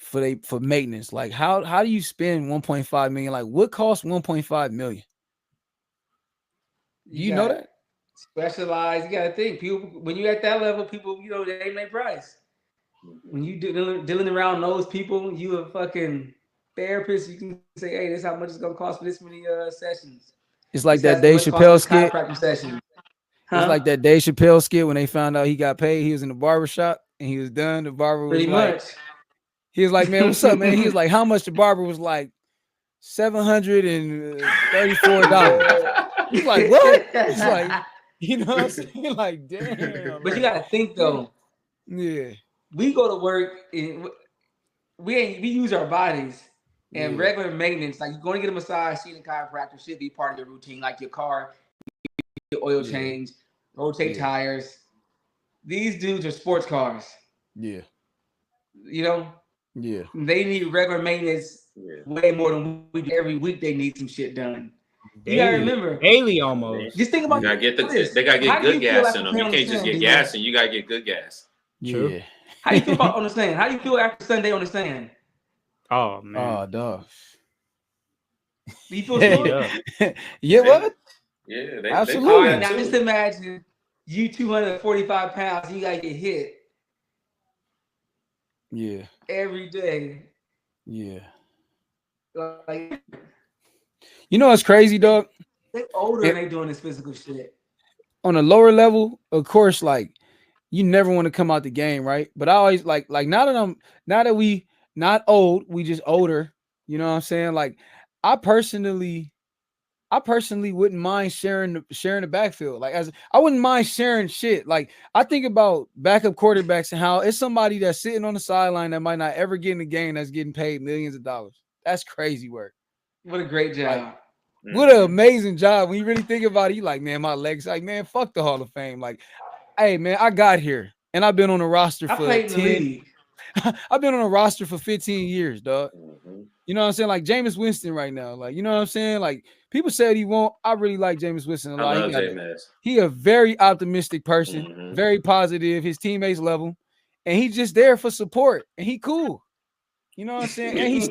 Speaker 1: For maintenance, like how do you spend 1.5 million? Like what costs 1.5 million? You know that?
Speaker 3: Specialized, you gotta think. People when you at that level, people they ain't their price. When you dealing around those people, you a fucking therapist. You can say, "Hey, this is how much it's gonna cost for this many sessions."
Speaker 1: It's like that Dave Chappelle skit.
Speaker 3: Huh?
Speaker 1: It's like that Dave Chappelle skit when they found out he got paid. He was in the barber shop and he was done. The barber was he was like, "Man, what's up, man?" He was like, "How much?" The barber was like, $734. He's like, "What?" He's like, you know what I'm saying? Like, damn.
Speaker 3: But you gotta think though.
Speaker 1: Yeah.
Speaker 3: We go to work and we use our bodies. And regular maintenance, like you're going to get a massage, seeing a chiropractor should be part of your routine, like your car, your oil change, rotate tires. These dudes are sports cars.
Speaker 1: Yeah.
Speaker 3: You know?
Speaker 1: Yeah.
Speaker 3: They need regular maintenance way more than we do. Every week they need some shit done. You gotta remember.
Speaker 4: Daily almost.
Speaker 3: Just think about
Speaker 2: they gotta get good gas in them. You can't just get gas and you gotta get good gas.
Speaker 1: Yeah.
Speaker 3: How do you feel about on the sand? How do you feel after Sunday on the sand?
Speaker 4: Oh man.
Speaker 1: Oh dog.
Speaker 3: Do you feel sore?
Speaker 1: Yeah, what?
Speaker 2: Yeah,
Speaker 1: absolutely.
Speaker 3: All right, now just imagine you 245 pounds, you gotta get hit.
Speaker 1: Yeah.
Speaker 3: Every day.
Speaker 1: Yeah.
Speaker 3: Like,
Speaker 1: you know what's crazy, dog?
Speaker 3: They're older and they doing this physical shit.
Speaker 1: On a lower level, of course, like you never want to come out the game, right? But I always like now that we not old, we just older. You know what I'm saying? Like I personally wouldn't mind sharing the backfield. Like I wouldn't mind sharing shit. Like I think about backup quarterbacks and how it's somebody that's sitting on the sideline that might not ever get in the game that's getting paid millions of dollars. That's crazy work.
Speaker 3: What a great job.
Speaker 1: Like, what an amazing job. When you really think about it, you like, man, my legs, like, man, fuck the Hall of Fame. Like, hey, man, I got here and I've been on a roster for 10. I've been on a roster for 15 years, dog. You know what I'm saying? Like Jameis Winston right now. Like, you know what I'm saying? Like, people said he won't. I really like Jameis Winston a lot.
Speaker 2: I love Jameis.
Speaker 1: He a very optimistic person, very positive. His teammates love him. And he's just there for support. And he cool. You know what I'm saying? And he's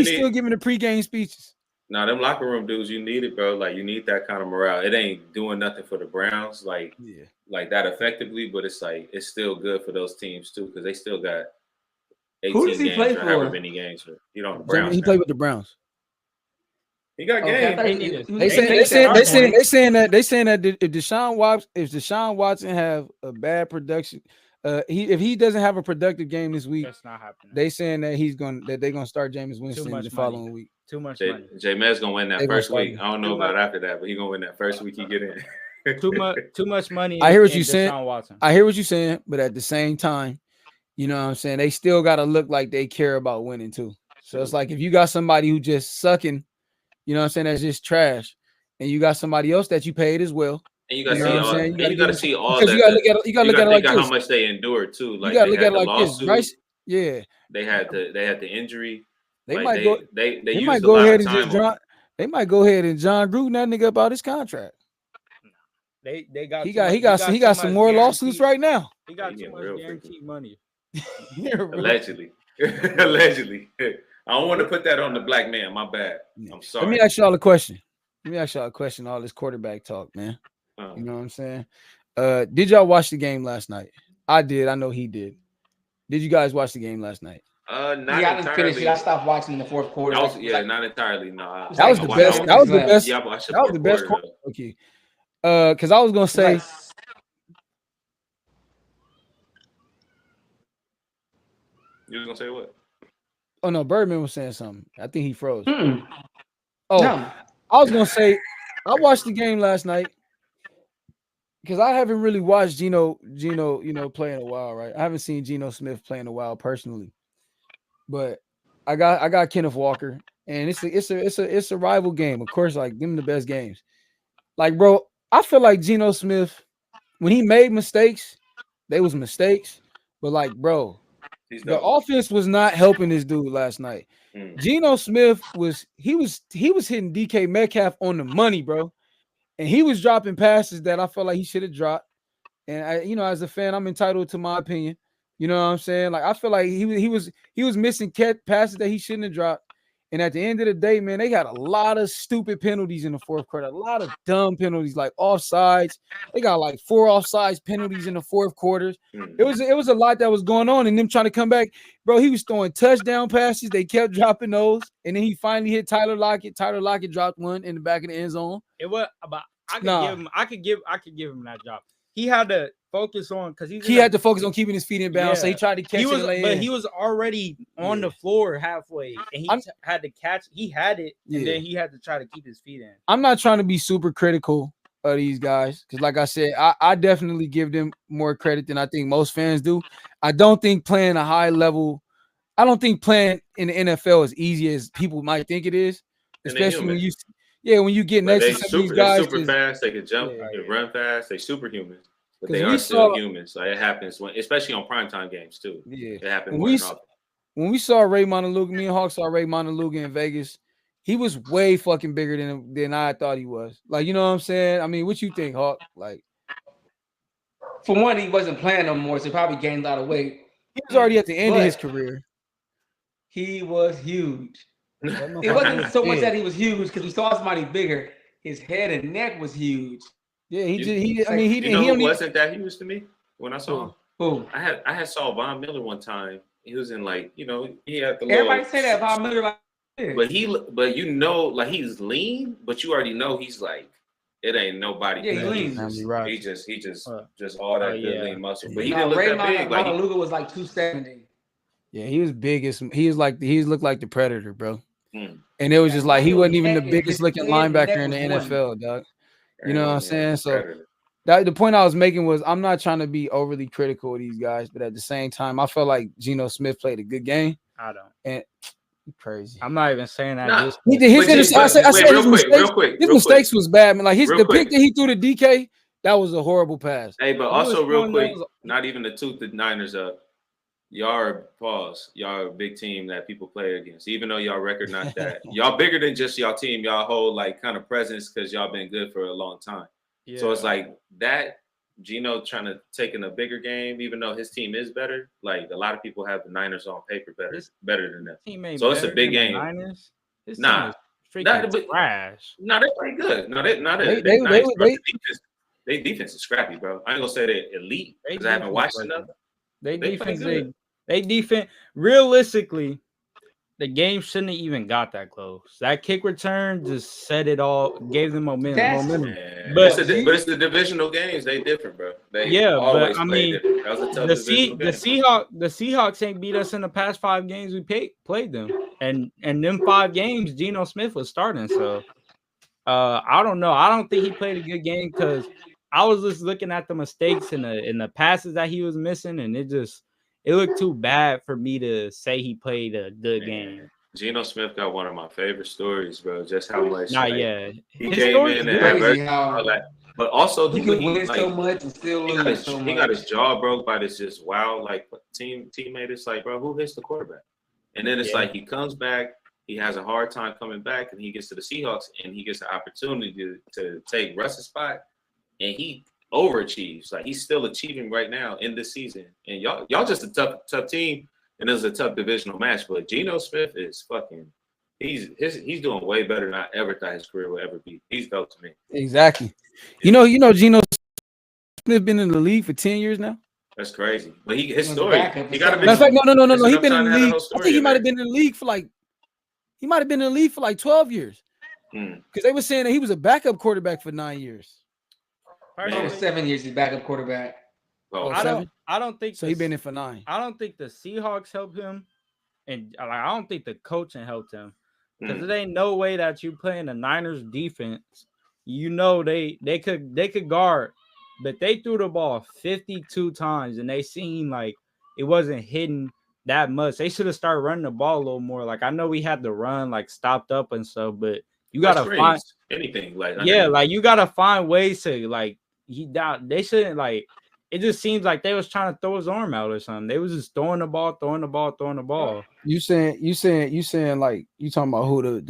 Speaker 1: still giving the pregame speeches.
Speaker 2: Now, them locker room dudes, you need it, bro. Like, you need that kind of morale. It ain't doing nothing for the Browns, like that effectively, but it's like it's still good for those teams too, because they still got 18 games or however many games. You know, the Browns.
Speaker 1: He played with the Browns.
Speaker 2: He got games.
Speaker 1: They saying that if Deshaun Watson have a bad production, if he doesn't have a productive game this week,
Speaker 4: that's not happening.
Speaker 1: They saying that they're gonna start Jameis Winston the following week.
Speaker 4: Too much money.
Speaker 2: Jameis gonna win that first week. I don't know about after that, but he gonna win that first week he get in.
Speaker 4: Too much money.
Speaker 1: I hear what you're saying. I hear what you're saying, but at the same time, you know what I'm saying, they still gotta look like they care about winning too. So it's like if you got somebody who just sucking, you know what I'm saying, that's just trash, and you got somebody else that you paid as well.
Speaker 2: And you gotta see all
Speaker 1: that. You gotta look at it like this.
Speaker 2: How much they endured too. Like
Speaker 1: you gotta look at it like this, right? Yeah.
Speaker 2: They had the injury.
Speaker 1: They might go ahead and John Gruden that nigga about his contract.
Speaker 4: He
Speaker 1: got some more lawsuits right now.
Speaker 4: He got too much guaranteed money.
Speaker 2: Allegedly. Allegedly. I don't want to put that on the black man. My bad. I'm sorry.
Speaker 1: Let me ask y'all a question. All this quarterback talk, man. You know what I'm saying? Did y'all watch the game last night? I did. I know he did. Did you guys watch the game last night?
Speaker 3: I didn't finish it. I stopped watching in the fourth quarter.
Speaker 2: Not entirely. No,
Speaker 1: that was the best. That was the best. Yeah, that was the best quarter. Okay. Because I was gonna say.
Speaker 2: You was gonna say what?
Speaker 1: Oh no, Birdman was saying something. I think he froze.
Speaker 3: Oh,
Speaker 1: no. I was gonna say I watched the game last night because I haven't really watched Geno, play in a while, right? I haven't seen Geno Smith play in a while personally, but I got Kenneth Walker, and it's a rival game, of course. Like them the best games. Like, bro, I feel like Geno Smith when he made mistakes, they was mistakes, but like, bro. The offense was not helping this dude last night. Geno Smith was hitting DK Metcalf on the money, bro, and he was dropping passes that I felt like he should have dropped. And I, as a fan, I'm entitled to my opinion. You know what I'm saying? Like I feel like he was missing passes that he shouldn't have dropped. And at the end of the day, man, they got a lot of stupid penalties in the fourth quarter, a lot of dumb penalties, like offsides. They got like 4 offsides penalties in the fourth quarter. It was a lot that was going on, and them trying to come back, bro. He was throwing touchdown passes. They kept dropping those, and then he finally hit Tyler Lockett. Tyler Lockett dropped one in the back of the end zone.
Speaker 4: It was about I could give him that job. He had to focus on because he had
Speaker 1: to focus on keeping his feet in bounds. So he tried to catch it.
Speaker 4: But he was already on the floor halfway, and he had to catch. He had it, and then he had to try to keep his feet in.
Speaker 1: I'm not trying to be super critical of these guys because, like I said, I definitely give them more credit than I think most fans do. I don't think playing a high level I don't think playing in the NFL is easy as people might think it is, especially when you get next to some of these guys.
Speaker 2: They're super fast. They can jump, they run fast. They're superhuman, but they are still humans. So it happens especially on primetime games too.
Speaker 1: Yeah,
Speaker 2: it happens more often.
Speaker 1: When we saw Ray Montaluga, me and Hawk saw Ray Montaluga in Vegas. He was way fucking bigger than I thought he was. Like, you know what I'm saying? I mean, what you think, Hawk? Like,
Speaker 3: for one, he wasn't playing no more, so he probably gained a lot of weight.
Speaker 1: He was already at the end of his career.
Speaker 3: He was huge. It wasn't so much that he was huge because we saw somebody bigger. His head and neck was huge.
Speaker 1: Yeah, he
Speaker 2: wasn't that huge to me when I saw him.
Speaker 3: Who?
Speaker 2: I had saw Von Miller one time. He was in like, he had the
Speaker 3: everybody say that Von Miller,
Speaker 2: but like he's lean, but you already know he's like, it ain't nobody.
Speaker 3: Yeah, he's lean.
Speaker 2: He just all that good lean muscle. But he didn't look
Speaker 3: Ray
Speaker 2: that big.
Speaker 3: Like Montaluga was like 270.
Speaker 1: Yeah, he was big as he looked like the Predator, bro. And it was just like he wasn't even the biggest looking linebacker in the NFL, dog. You know what I'm saying? So the point I was making was I'm not trying to be overly critical of these guys, but at the same time, I felt like Geno Smith played a good game.
Speaker 4: I don't.
Speaker 1: And crazy.
Speaker 4: I'm not even saying that.
Speaker 2: Nah.
Speaker 1: Real quick. His mistakes was bad, man. Like the pick that he threw to DK, that was a horrible pass.
Speaker 2: Hey, but also real quick, not even to toot the Niners up. Y'all are a big team that people play against, even though y'all record not that. Y'all bigger than just y'all team. Y'all hold like kind of presence because y'all been good for a long time. Yeah. So it's like that Geno trying to take in a bigger game, even though his team is better. Like a lot of people have the Niners on paper better than that. So it's a big game.
Speaker 4: Niners?
Speaker 2: Nah,
Speaker 4: trash.
Speaker 2: No, they play good. No, they defense is scrappy, bro. I ain't gonna say they're elite because I haven't watched enough.
Speaker 4: They defense. Realistically, the game shouldn't have even got that close. That kick return just set it all, gave them momentum.
Speaker 2: Yeah. But it's the divisional games. They different, bro. But I mean, that was a tough
Speaker 4: the Seahawks ain't beat us in the past 5 games we played them, and them 5 games, Geno Smith was starting. So I don't know. I don't think he played a good game because I was just looking at the mistakes and the passes that he was missing, and it looked too bad for me to say he played a good game.
Speaker 2: Geno Smith got one of my favorite stories, bro. Just how much he came in and all that. But also
Speaker 3: he could win so much and still lose so much.
Speaker 2: He got his jaw broke by this just teammate. It's like, bro, who hits the quarterback? And then it's like he comes back, he has a hard time coming back, and he gets to the Seahawks and he gets the opportunity to take Russ's spot, and he overachieves. Like he's still achieving right now in this season. And y'all just a tough team, and it's a tough divisional match. But Geno Smith is fucking. He's doing way better than I ever thought his career would ever be. He's dope to me.
Speaker 1: Exactly. You know, Geno Smith been in the league for 10 years now.
Speaker 2: That's crazy. But his story. He got to be.
Speaker 1: No. He been in the league. I think he might have been in the league for like. He might have been in the league for like 12 years. Because they were saying that he was a backup quarterback for 9 years.
Speaker 3: 7 years he's backup quarterback.
Speaker 4: I don't think
Speaker 1: so. He been in for 9.
Speaker 4: I don't think the Seahawks helped him, and I don't think the coaching helped him because there ain't no way that you playing the Niners defense. You know they could guard, but they threw the ball 52 times and they seemed like it wasn't hitting that much. They should have started running the ball a little more. Like I know we had the run like stopped up and stuff, but you gotta find
Speaker 2: anything like
Speaker 4: like you gotta find ways to like they shouldn't like. It just seems like they was trying to throw his arm out or something. They was just throwing the ball. You
Speaker 1: saying like you talking about who the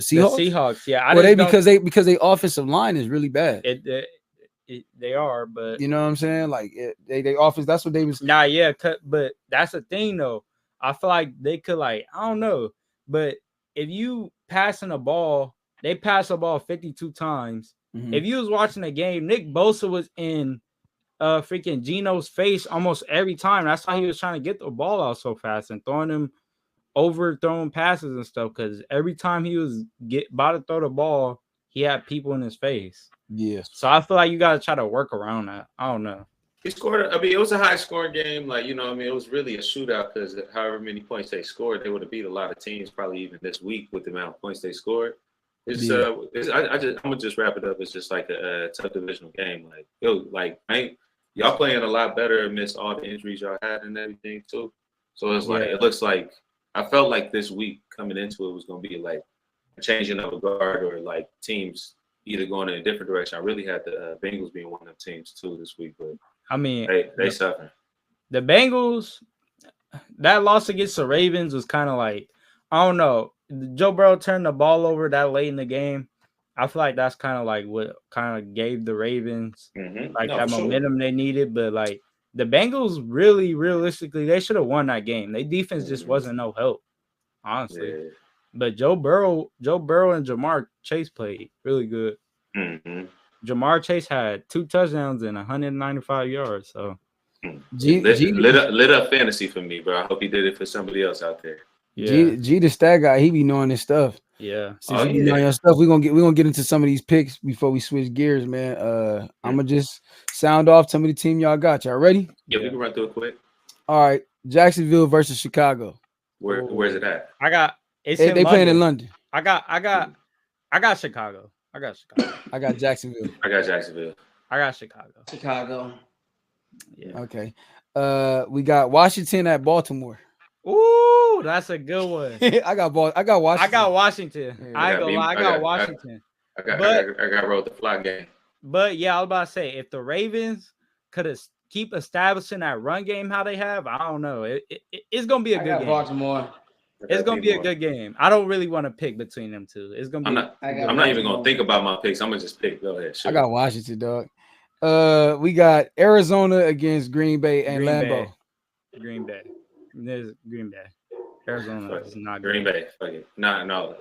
Speaker 1: Seahawks?
Speaker 4: The Seahawks, yeah.
Speaker 1: Because they offensive line is really bad.
Speaker 4: They are, but
Speaker 1: you know what I'm saying? Like they offense. That's what they was.
Speaker 4: But that's the thing though. I feel like they could like I don't know, but if you passing the ball, they pass the ball 52 times. Mm-hmm. If you was watching the game, Nick Bosa was in freaking Geno's face almost every time. That's why he was trying to get the ball out so fast and throwing passes and stuff. Because every time he was about to throw the ball, he had people in his face.
Speaker 1: Yeah.
Speaker 4: So I feel like you got to try to work around that. I don't know.
Speaker 2: He scored. I mean, it was a high scoring game. Like, you know, I mean, it was really a shootout because however many points they scored, they would have beat a lot of teams probably even this week with the amount of points they scored. I'm gonna just wrap it up. It's just like a tough divisional game. Y'all playing a lot better amidst all the injuries y'all had and everything too. So it's like it looks like I felt like this week coming into it was going to be like a changing of a guard or like teams either going in a different direction. I really had the Bengals being one of the teams too this week, but
Speaker 4: I mean,
Speaker 2: they suffer.
Speaker 4: The Bengals, that loss against the Ravens was kind of like, I don't know. Joe Burrow turned the ball over that late in the game. I feel like that's kind of like what kind of gave the Ravens that momentum they needed. But like the Bengals, really, realistically, they should have won that game. Their defense just wasn't no help, honestly.
Speaker 2: Yeah.
Speaker 4: But Joe Burrow and Jamar Chase played really good. Jamar Chase had 2 touchdowns and 195 yards. So
Speaker 2: lit up fantasy for me, bro. I hope he did it for somebody else out there.
Speaker 1: Yeah. G the stat guy, he be knowing his stuff.
Speaker 4: Yeah.
Speaker 1: Since you know your stuff, we're gonna get into some of these picks before we switch gears, man. I'm gonna just sound off some of the team y'all got. Y'all ready?
Speaker 2: Yeah, we can run through it quick.
Speaker 1: All right, Jacksonville versus Chicago.
Speaker 2: Where's it at?
Speaker 1: They playing in London.
Speaker 4: I got Chicago. I got
Speaker 1: Jacksonville.
Speaker 2: I got Jacksonville.
Speaker 4: I got Chicago.
Speaker 3: Chicago.
Speaker 4: Yeah.
Speaker 1: Okay. We got Washington at Baltimore.
Speaker 4: Ooh, that's a good one.
Speaker 1: I got Washington.
Speaker 4: I got Washington.
Speaker 1: Yeah.
Speaker 4: I ain't gonna lie. I got Washington.
Speaker 2: I got rolled the fly game.
Speaker 4: But yeah, I was about to say, if the Ravens could keep establishing that run game how they have, I don't know. It's gonna be a good game.
Speaker 3: Baltimore.
Speaker 4: It's gonna be a good game. I don't really want to pick between them two. It's gonna be.
Speaker 2: I'm not even gonna think about my picks. I'm gonna just pick. Go ahead. Sure.
Speaker 1: I got Washington, dog. We got Arizona against Green Bay and Lambeau.
Speaker 4: Green Bay. There's Green Bay. Arizona is not
Speaker 2: Green Bay. Fuck it. No.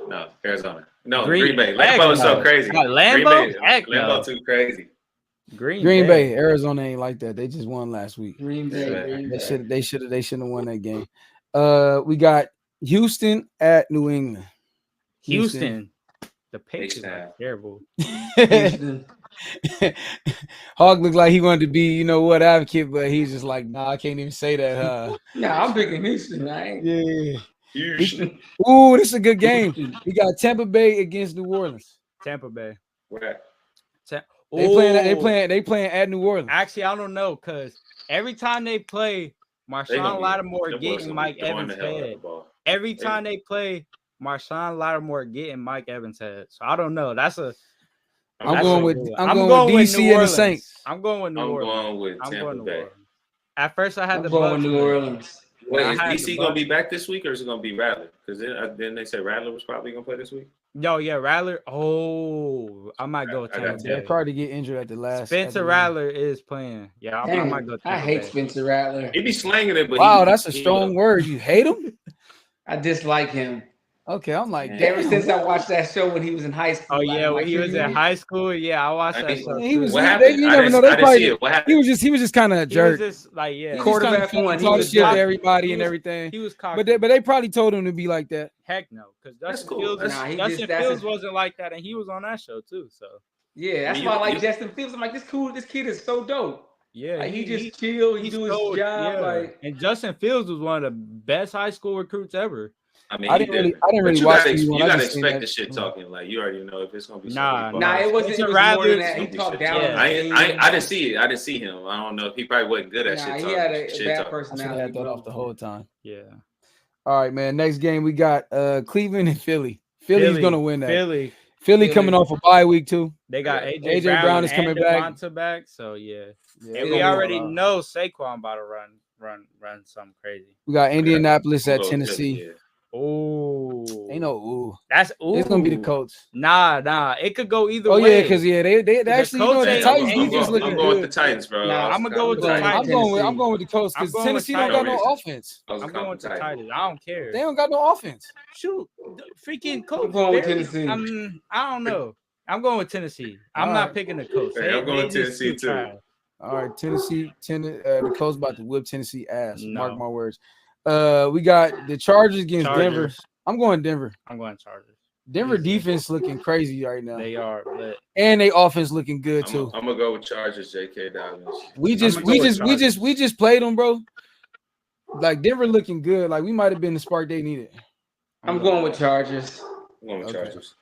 Speaker 2: Arizona. No,
Speaker 4: Green
Speaker 2: Bay. Lambeau is so crazy.
Speaker 4: Lambeau?
Speaker 2: Lambeau too crazy.
Speaker 4: Green
Speaker 1: Bay. Arizona ain't like that. They just won last week.
Speaker 3: Green Bay.
Speaker 1: They should have won that game. We got Houston at New England.
Speaker 4: Houston. The Patriots are terrible.
Speaker 1: Hawk looked like he wanted to be, advocate, but he's just like, nah, I can't even say that.
Speaker 3: Nah, I'm picking Houston, right?
Speaker 1: Yeah.
Speaker 2: Houston.
Speaker 1: Ooh, this is a good game. We got Tampa Bay against New Orleans.
Speaker 4: Tampa Bay.
Speaker 2: Where?
Speaker 1: They playing at New Orleans.
Speaker 4: Actually, I don't know, because every time they play, Marshawn Lattimore getting Mike Evans' head. Every time they play, Marshawn Lattimore getting Mike Evans' head. So I don't know. I'm going with DC and the Saints. I'm going with New Orleans.
Speaker 2: I'm going with Tampa Bay.
Speaker 4: At first, I had
Speaker 3: the Bucs with New Orleans.
Speaker 2: Wait, is DC going to be back this week, or is it going to be Rattler? Because then they said Rattler was probably going to play this week.
Speaker 4: No, yeah, Rattler. Oh, I might go with Tampa Bay.
Speaker 1: They'll probably get injured at the last.
Speaker 4: Spencer Rattler is playing. Yeah, I might go.
Speaker 3: I hate Spencer Rattler.
Speaker 2: He be slanging it, but
Speaker 1: that's a strong word. You hate him?
Speaker 3: I dislike him.
Speaker 1: Okay, I'm like,
Speaker 3: ever since I watched that show when he was in high school.
Speaker 4: Oh yeah, when he was in high school, yeah, I watched that show.
Speaker 1: He was.
Speaker 2: What happened?
Speaker 1: You never know. They probably.
Speaker 2: What happened?
Speaker 1: He was just kind of a jerk.
Speaker 4: He was just like, yeah,
Speaker 3: quarterback one.
Speaker 1: He was shit to everybody and everything.
Speaker 4: He was cocky.
Speaker 1: But they probably told him to be like that.
Speaker 4: Heck no, because Justin Fields wasn't like that, and he was on that show too. So
Speaker 3: yeah, that's why I like Justin Fields. I'm like, this kid is so dope.
Speaker 4: Yeah,
Speaker 3: like, he just chill. He do his job.
Speaker 4: Yeah.
Speaker 3: Like,
Speaker 4: and Justin Fields was one of the best high school recruits ever.
Speaker 2: I mean,
Speaker 1: I didn't really watch it.
Speaker 2: You gotta expect the shit talking. Like, you already know if it's gonna be something.
Speaker 3: Nah, it wasn't. It was more than that. He talked down.
Speaker 2: Yeah. I didn't see it. I didn't see him. I don't know if he probably wasn't good at shit talking.
Speaker 3: He had a bad personality.
Speaker 1: I had that off the whole time.
Speaker 4: Yeah.
Speaker 1: All right, man. Next game we got Cleveland and Philly. Philly's gonna win that. Philly coming off a bye week too.
Speaker 4: They got
Speaker 1: AJ Brown is coming
Speaker 4: back. So yeah. And we already know Saquon about to run something crazy.
Speaker 1: We got Indianapolis at Tennessee.
Speaker 2: Yeah.
Speaker 4: Oh,
Speaker 1: ain't no ooh.
Speaker 4: That's ooh.
Speaker 1: It's gonna be the Colts.
Speaker 4: Nah. It could go either way.
Speaker 1: Oh yeah, because they actually the Titans defense looking good.
Speaker 2: I'm going with the Titans, bro.
Speaker 4: Nah, I'm gonna go with the Titans.
Speaker 1: I'm going with the Colts because Tennessee don't got no offense.
Speaker 4: I'm going with the Titans. I don't care.
Speaker 1: They don't got no offense.
Speaker 4: Shoot, freaking Colts.
Speaker 3: I'm going with Tennessee.
Speaker 4: I don't know. I'm going with Tennessee. I'm not picking the Colts.
Speaker 2: Hey, I'm going with Tennessee too.
Speaker 1: All right, Tennessee. The Colts about to whip Tennessee ass. No. Mark my words. We got the Chargers against Denver. I'm going Denver.
Speaker 4: I'm going Chargers.
Speaker 1: Denver defense looking crazy right now.
Speaker 4: They are,
Speaker 1: and they offense looking good too.
Speaker 2: I'm gonna go with Chargers. J.K. Dobbins.
Speaker 1: We just played them, bro. Like Denver looking good. Like we might have been the spark they needed.
Speaker 3: I'm going with Chargers.
Speaker 2: I'm going with Chargers.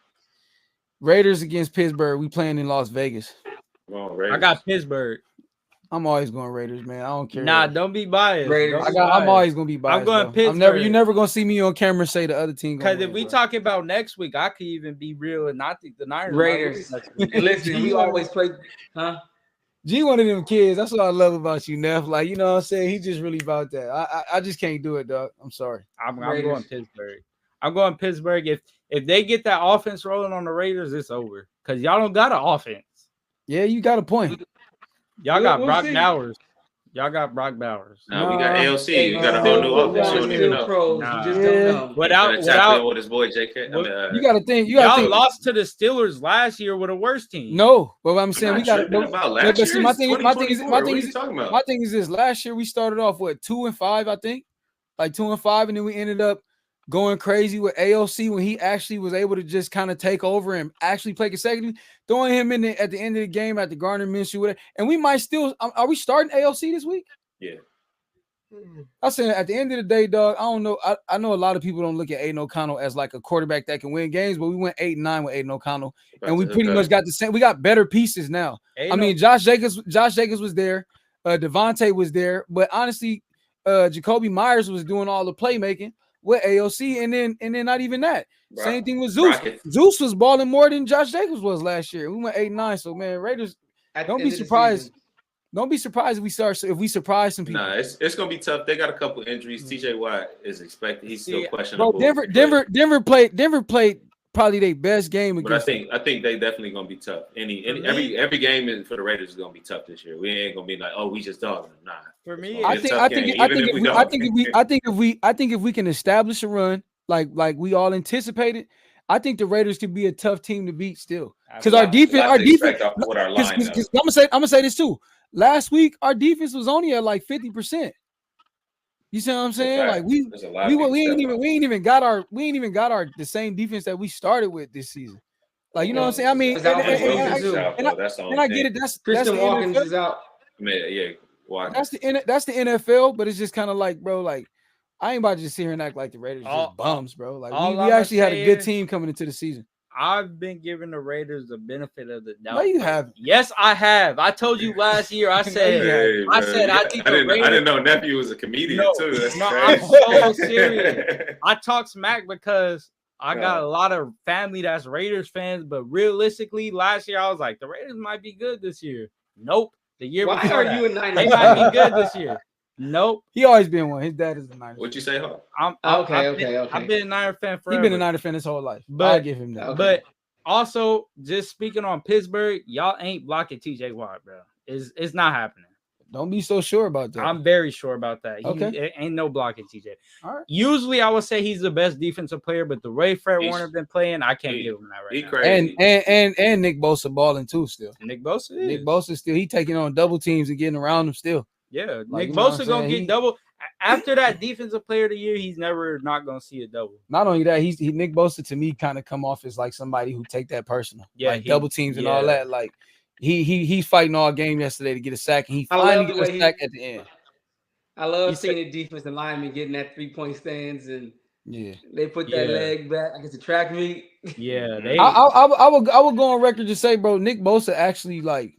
Speaker 1: Raiders against Pittsburgh. We playing in Las Vegas.
Speaker 4: I got Pittsburgh.
Speaker 1: I'm always going Raiders, man. I don't care.
Speaker 4: Nah, don't be biased.
Speaker 3: Raiders.
Speaker 1: I'm always gonna be biased.
Speaker 4: I'm going
Speaker 1: bro.
Speaker 4: Pittsburgh.
Speaker 1: You're never gonna see me on camera say the other team.
Speaker 4: Because if we talking about next week, I could even be real and not think the Niners.
Speaker 3: Raiders. Listen, we always play, huh?
Speaker 1: G one of them kids. That's what I love about you, Neff. Like, you know what I'm saying? He just really about that. I just can't do it, dog. I'm sorry.
Speaker 4: I'm going Pittsburgh. I'm going Pittsburgh. If they get that offense rolling on the Raiders, it's over. Because y'all don't got an offense.
Speaker 1: Yeah, you got a point.
Speaker 4: Y'all got Brock Bowers. Y'all got Brock Bowers.
Speaker 2: No, we got AOC. We got a whole new offense. You don't even know.
Speaker 3: Nah. You just don't know.
Speaker 2: Without with his boy JK.
Speaker 1: You got to think.
Speaker 4: Y'all lost to the Steelers last year with a worse team.
Speaker 1: No, but I'm saying we got
Speaker 2: to. About last year.
Speaker 1: My thing is this. Last year we started off with 2-5, I think, like 2-5, and then we ended up going crazy with AOC when he actually was able to just kind of take over and actually play consecutively, throwing him in at the end of the game at the Gardner Minshew. And we might still – are we starting AOC this week?
Speaker 2: Yeah.
Speaker 1: I said at the end of the day, dog, I don't know. I know a lot of people don't look at Aiden O'Connell as like a quarterback that can win games, but we went 8-9 with Aiden O'Connell, and we pretty much got the same. We got better pieces now. I mean, Josh Jacobs was there. Devontae was there. But honestly, Jacoby Myers was doing all the playmaking with AOC, and then not even that. Same thing with Zeus. Zeus was balling more than Josh Jacobs was last year. We went 8-9. So man, Raiders, don't be surprised. Don't be surprised if we surprise some people.
Speaker 2: Nah, it's gonna be tough. They got a couple injuries. TJ Watt is expected. He's still questionable.
Speaker 1: Bro, Denver played probably their best game against.
Speaker 2: But I think they definitely gonna be tough. Every game for the Raiders is gonna be tough this year. We ain't gonna be like, oh, we just dogging them. Nah.
Speaker 4: For me,
Speaker 1: I think if we can establish a run like we all anticipated, I think the Raiders could be a tough team to beat still. Because our defense. I'm gonna say this too. Last week, our defense was only at like 50%. You see what I'm saying? Like we ain't even got our the same defense that we started with this season. Like, you know what I'm saying? I mean, and I get it. That's
Speaker 3: Christian
Speaker 1: the
Speaker 3: Watkins
Speaker 1: NFL.
Speaker 3: is out.
Speaker 2: Yeah, Watkins.
Speaker 1: That's the NFL, but it's just kind of like, bro, like I ain't about to just sit here and act like the Raiders just bums, bro. Like we actually had a good team coming into the season.
Speaker 4: I've been giving the Raiders the benefit of the doubt.
Speaker 1: No, you have.
Speaker 4: Yes, I have. I told you last year. I said, I think the Raiders.
Speaker 2: I didn't know Nephew was a comedian too. That's crazy.
Speaker 4: I'm so serious. I talk smack because I got a lot of family that's Raiders fans, but realistically, last year I was like, the Raiders might be good this year. Nope. The year
Speaker 3: before
Speaker 4: are
Speaker 3: that, you and Niners?
Speaker 4: They might be good this year. Nope.
Speaker 1: He always been one. His dad is the Niners.
Speaker 2: What you say, Hawk?
Speaker 3: Okay.
Speaker 4: I've been a Niners fan forever.
Speaker 1: He's been a Niners fan his whole life. But I give him that.
Speaker 4: Okay. But also, just speaking on Pittsburgh, y'all ain't blocking TJ Watt, bro. It's not happening.
Speaker 1: Don't be so sure about that.
Speaker 4: I'm very sure about that. It ain't no blocking TJ. All right. Usually, I would say he's the best defensive player, but the way Fred Warner been playing, I can't give him that right now.
Speaker 2: Crazy.
Speaker 1: And Nick Bosa balling too still.
Speaker 4: Nick Bosa
Speaker 1: still he taking on double teams and getting around them still.
Speaker 4: Yeah, like, Nick Bosa gonna get double. After that defensive player of the year, he's never not gonna see a double.
Speaker 1: Not only that, Nick Bosa to me kind of come off as like somebody who take that personal. Yeah, like double teams and all that. Like he's fighting all game yesterday to get a sack, and he finally got a sack at the end.
Speaker 3: I love seeing the defensive lineman getting that 3-point stands, and they put that leg back. I guess the track meet.
Speaker 4: Yeah,
Speaker 1: I would go on record to say, bro, Nick Bosa actually like.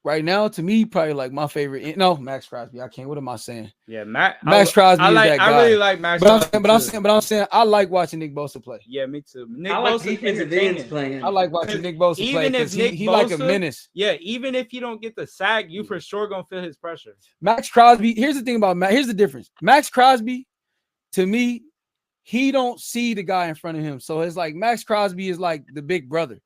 Speaker 1: Right now, to me, probably like my favorite. No, Max Crosby. I can't. What am I saying?
Speaker 4: Yeah,
Speaker 1: Max Crosby is that guy.
Speaker 4: I really like Max.
Speaker 1: But I'm saying I like watching Nick Bosa play.
Speaker 4: Yeah, me too. Nick
Speaker 3: Bosa is playing.
Speaker 1: I like watching Nick Bosa play because he like a menace.
Speaker 4: Yeah, even if you don't get the sack, you for sure gonna feel his pressure.
Speaker 1: Max Crosby. Here's the thing about Max. Here's the difference. Max Crosby, to me, he don't see the guy in front of him. So it's like Max Crosby is like the big brother.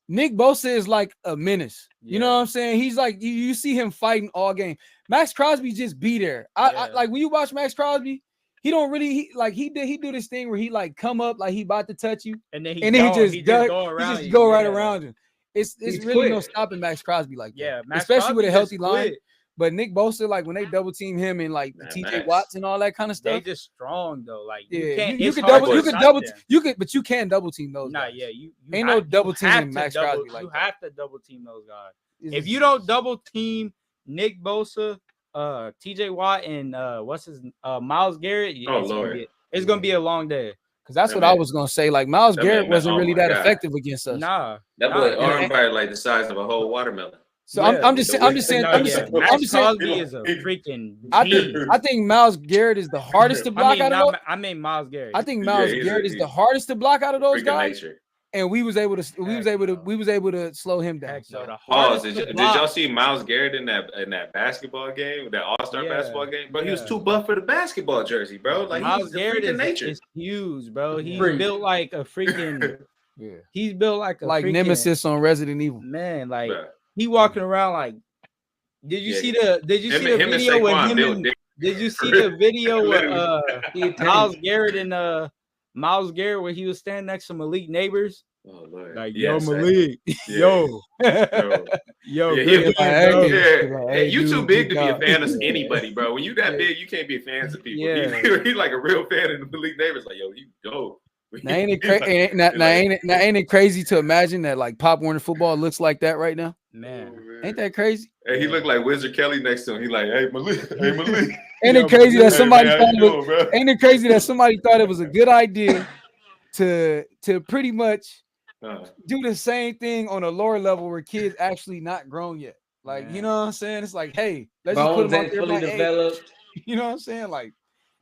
Speaker 1: Nick Bosa is like a menace. You know what I'm saying? He's like you see him fighting all game. Max Crosby just be there. I like when you watch Max Crosby, he don't really he do this thing where he like come up like he about to touch you, and then he just go right around him. It's really no stopping Max Crosby like that.
Speaker 4: Yeah,
Speaker 1: especially with a healthy line. But Nick Bosa, like when they double team him and like TJ Watts and all that kind of stuff,
Speaker 4: they just strong though. Like
Speaker 1: you can't double team those.
Speaker 4: Nah,
Speaker 1: guys.
Speaker 4: yeah, you
Speaker 1: ain't no double teaming Max Crosby like
Speaker 4: you have to double team those guys. If you don't double team Nick Bosa, TJ Watt, and Myles Garrett, it's gonna be a long day.
Speaker 1: Because that's what I was gonna say. Like Myles Garrett wasn't really that effective against us.
Speaker 4: Nah,
Speaker 2: that boy arm probably like the size of a whole watermelon.
Speaker 1: So I'm just saying.
Speaker 4: Max Crosby is a freaking.
Speaker 1: I think Myles Garrett is the hardest to block out of those.
Speaker 4: I mean Myles Garrett.
Speaker 1: I think Myles Garrett is the hardest to block out of those guys.
Speaker 2: Nature.
Speaker 1: And we was able to slow him down.
Speaker 4: So
Speaker 2: pause. Did y'all see Myles Garrett in that basketball game, that All-Star basketball game? Bro, he was too buff for the basketball jersey, bro. Like
Speaker 4: Myles Garrett is huge, bro. He's built like a freaking. He's built like freaking,
Speaker 1: Nemesis on Resident Evil.
Speaker 4: Man, like he walking around like. Did you see the video with him? Did you see the video with Myles Garrett and Myles Garrett where he was standing next to Malik Neighbors?
Speaker 2: Oh Lord!
Speaker 4: Like yo, Malik, yo.
Speaker 2: Hey, you too big to be a fan of anybody, bro. When you that big, you can't be a fan of people. Yeah. He's like a real fan of the Malik Neighbors. Like yo, you go.
Speaker 1: Now ain't it crazy to imagine that like Pop Warner football looks like that right now?
Speaker 4: Man,
Speaker 1: ain't that crazy?
Speaker 2: Hey, he looked like Wizard Kelly next to him. He like, hey Malik.
Speaker 1: Ain't it crazy that somebody thought it was a good idea to pretty much do the same thing on a lower level where kids actually not grown yet? Like, you know what I'm saying? It's like, hey, let's just put them out there fully developed. You know what I'm saying? Like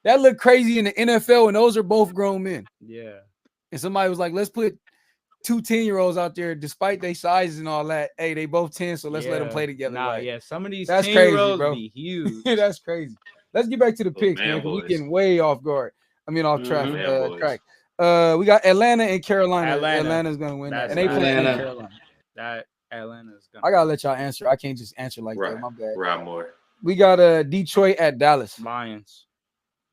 Speaker 1: that looked crazy in the NFL, and those are both grown men.
Speaker 4: Yeah.
Speaker 1: And somebody was like, let's put 2 10-year-olds out there, despite their sizes and all that. Hey, they both 10, so let's let them play together.
Speaker 4: Some of these
Speaker 1: that's
Speaker 4: 10-year-olds
Speaker 1: bro.
Speaker 4: Be huge.
Speaker 1: That's crazy. Let's get back to the picks, man. We're getting way off guard. I mean, off track. Track. We got Atlanta and Carolina. Atlanta's gonna win that, and they play Carolina.
Speaker 4: That Atlanta's gonna.
Speaker 1: I gotta let y'all answer. I can't just answer like that. My bad.
Speaker 2: Right more.
Speaker 1: We got Detroit at Dallas.
Speaker 4: Lions.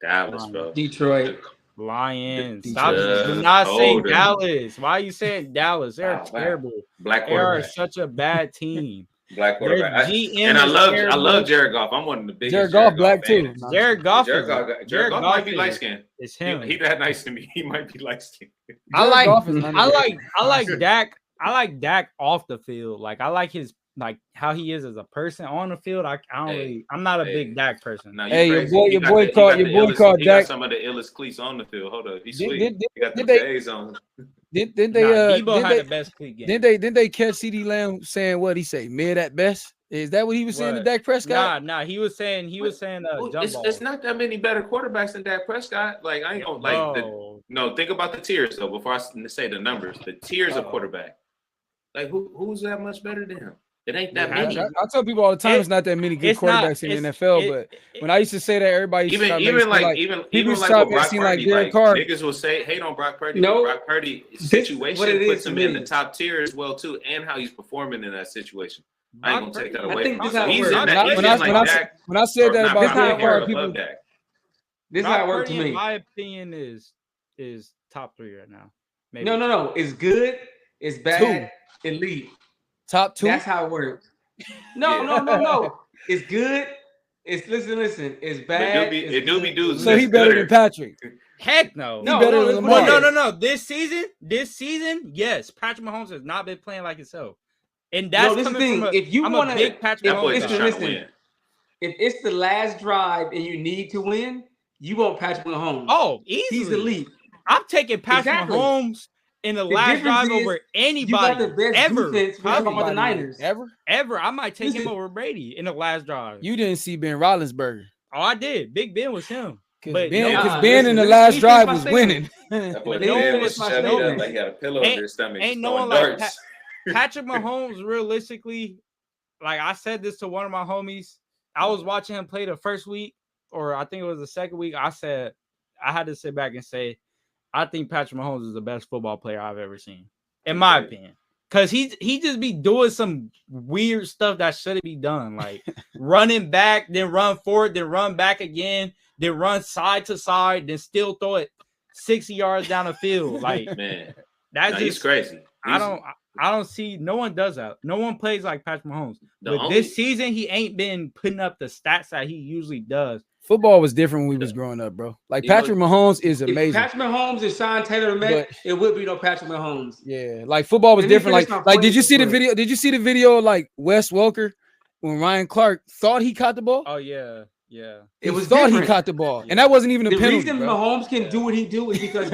Speaker 2: Dallas, bro.
Speaker 3: Detroit.
Speaker 4: Lions. Stop. Do not say Dallas. Why are you saying Dallas? They're terrible.
Speaker 2: Black
Speaker 4: they are such a bad team.
Speaker 2: Black quarterback. And I love Jared Goff. I'm one of the biggest.
Speaker 1: Jared Goff black too.
Speaker 4: Jared Goff
Speaker 2: might be light skinned.
Speaker 4: It's him.
Speaker 2: He that nice to me. He might be light skinned.
Speaker 4: I like Dak. I like Dak off the field. Like I like his how he is as a person on the field. I'm not a big Dak person.
Speaker 2: No,
Speaker 1: your boy called Dak.
Speaker 2: He got some of the illest cleats on the field. Hold up, he's sweet. He got the days on.
Speaker 1: Didn't they?
Speaker 4: Debo had the best cleat game.
Speaker 1: Didn't they catch CeeDee Lamb saying what he say? Mid at best. Is that what he was saying to Dak Prescott?
Speaker 4: Nah. He was saying jump ball.
Speaker 2: It's not that many better quarterbacks than Dak Prescott. Like I ain't gonna no. Think about the tiers though. Before I say the numbers, the tiers of quarterback. Like who's that much better than him? It ain't that many. I
Speaker 1: tell people all the time it's not that many good quarterbacks in the NFL. But when I used to say that, everybody
Speaker 2: even like Brock Purdy, like niggas will say hate on Brock Purdy. No, Brock Purdy situation puts him in the top tier as well too, and how he's performing in that situation. I ain't gonna take that away. I think this
Speaker 1: when I said that about Derek Carr, people.
Speaker 3: This is how it worked to me.
Speaker 4: In my opinion, is top 3 right now.
Speaker 3: Maybe. No. It's good. It's bad. 2. Elite.
Speaker 1: Top 2.
Speaker 3: That's how it works. No. It's good. It's listen. It's bad.
Speaker 2: It do be dudes.
Speaker 1: So he better than Patrick.
Speaker 4: Heck no. No. This season, yes. Patrick Mahomes has not been playing like himself. And that's coming from
Speaker 3: if you want
Speaker 4: a big Patrick Mahomes.
Speaker 3: Listen. If it's the last drive and you need to win, you want Patrick Mahomes.
Speaker 4: Oh, easily.
Speaker 3: He's elite.
Speaker 4: I'm taking Patrick Mahomes in the last drive over anybody ever.
Speaker 3: About the Niners.
Speaker 4: Ever. I might take him over Brady in the last drive.
Speaker 1: You didn't see Ben Roethlisberger.
Speaker 4: Oh, I did. Big Ben was him.
Speaker 1: Because Ben in the last drive was winning.
Speaker 2: That boy Ben was shutting up like he had a pillow under his stomach.
Speaker 4: Ain't no one like Patrick Mahomes. Realistically, like I said this to one of my homies. I was watching him play the first week, or I think it was the second week. I said I had to sit back and say, I think Patrick Mahomes is the best football player I've ever seen, in my opinion. Because he just be doing some weird stuff that shouldn't be done, like running back, then run forward, then run back again, then run side to side, then still throw it 60 yards down the field. Like,
Speaker 2: man,
Speaker 4: he's
Speaker 2: crazy.
Speaker 4: I don't see. No one does that. No one plays like Patrick Mahomes. But this season, he ain't been putting up the stats that he usually does.
Speaker 1: Football was different when we was growing up, bro. Like Patrick Mahomes is amazing.
Speaker 3: If Patrick Mahomes and Sean Taylor met, it would be no Patrick Mahomes.
Speaker 1: Yeah, like football was different. Like, did you see the video? Did you see the video of like Wes Welker when Ryan Clark thought he caught the ball?
Speaker 4: Oh yeah.
Speaker 1: It was thought he caught the ball, and that wasn't even a penalty.
Speaker 3: The reason Mahomes can do what he do is because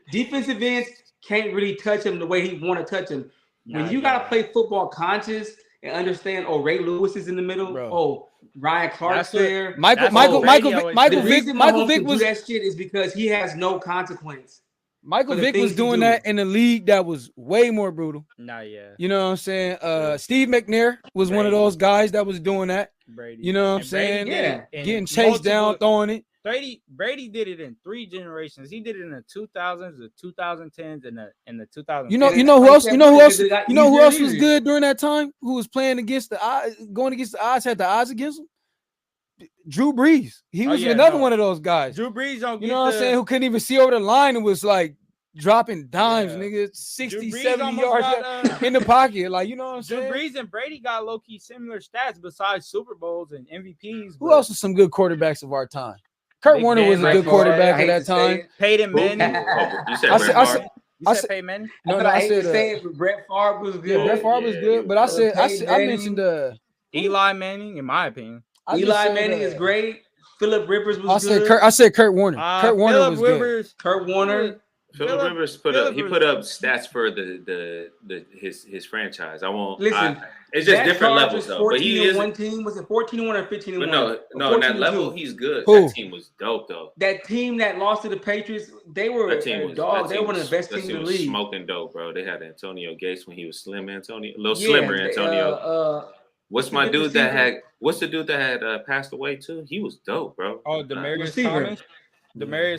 Speaker 3: defensive ends can't really touch him the way he want to touch him. When you gotta play football conscious and understand, oh, Ray Lewis is in the middle.
Speaker 1: Bro.
Speaker 3: Oh, Ryan Clark's there.
Speaker 1: Michael
Speaker 3: The
Speaker 1: Vick
Speaker 3: reason Mahomes
Speaker 1: Vick
Speaker 3: can
Speaker 1: was
Speaker 3: do that shit is because he has no consequence.
Speaker 1: Michael
Speaker 3: for the
Speaker 1: Vick was
Speaker 3: things he
Speaker 1: doing
Speaker 3: do.
Speaker 1: that in a league that was way more brutal.
Speaker 4: Nah, yeah.
Speaker 1: You know what I'm saying? Steve McNair was one of those guys that was doing that.
Speaker 4: Brady.
Speaker 1: You know what I'm
Speaker 4: And
Speaker 1: saying?
Speaker 4: Brady did it in
Speaker 1: Getting chased down, throwing it.
Speaker 4: Brady did it in 3 generations. He did it in the 2000s, the 2010s, and the 2010s.
Speaker 1: You know who else? You know who else was good during that time? Who was playing against the odds, going against the odds, had the odds against him? Drew Brees. He was another one of those guys.
Speaker 4: Drew Brees don't
Speaker 1: you know what I'm saying? Who couldn't even see over the line and was like dropping dimes, nigga, 60, 70 yards in the pocket. Like, you know what I'm saying?
Speaker 4: Drew Brees and Brady got low-key similar stats besides Super Bowls and MVPs.
Speaker 1: Who else was some good quarterbacks of our time? Kurt Warner was a good quarterback at that time.
Speaker 4: Peyton Manning.
Speaker 2: You said
Speaker 4: I said Peyton Manning?
Speaker 3: No, I said Brett Favre was good.
Speaker 1: Yeah, Brett Favre was good, but I mentioned
Speaker 4: Eli Manning, in my opinion.
Speaker 3: Eli Manning is great. Philip Rivers was good.
Speaker 1: I said Kurt Warner. Kurt Warner was
Speaker 3: good. Kurt Warner.
Speaker 2: Philip Rivers put up stats for his franchise. I won't listen. It's just different levels though. But he is
Speaker 3: 1 team. Was it 14-1 or 15-1?
Speaker 2: But no, on that level he's good.
Speaker 1: Who?
Speaker 2: That team was dope though.
Speaker 3: That team that lost to the Patriots, they were a dog. They were one of the best teams in the league.
Speaker 2: Smoking dope, bro. They had Antonio Gates when he was slim. Antonio, a little slimmer. Antonio. What's the dude that had passed away too? He was dope, bro.
Speaker 4: Oh, Demaryius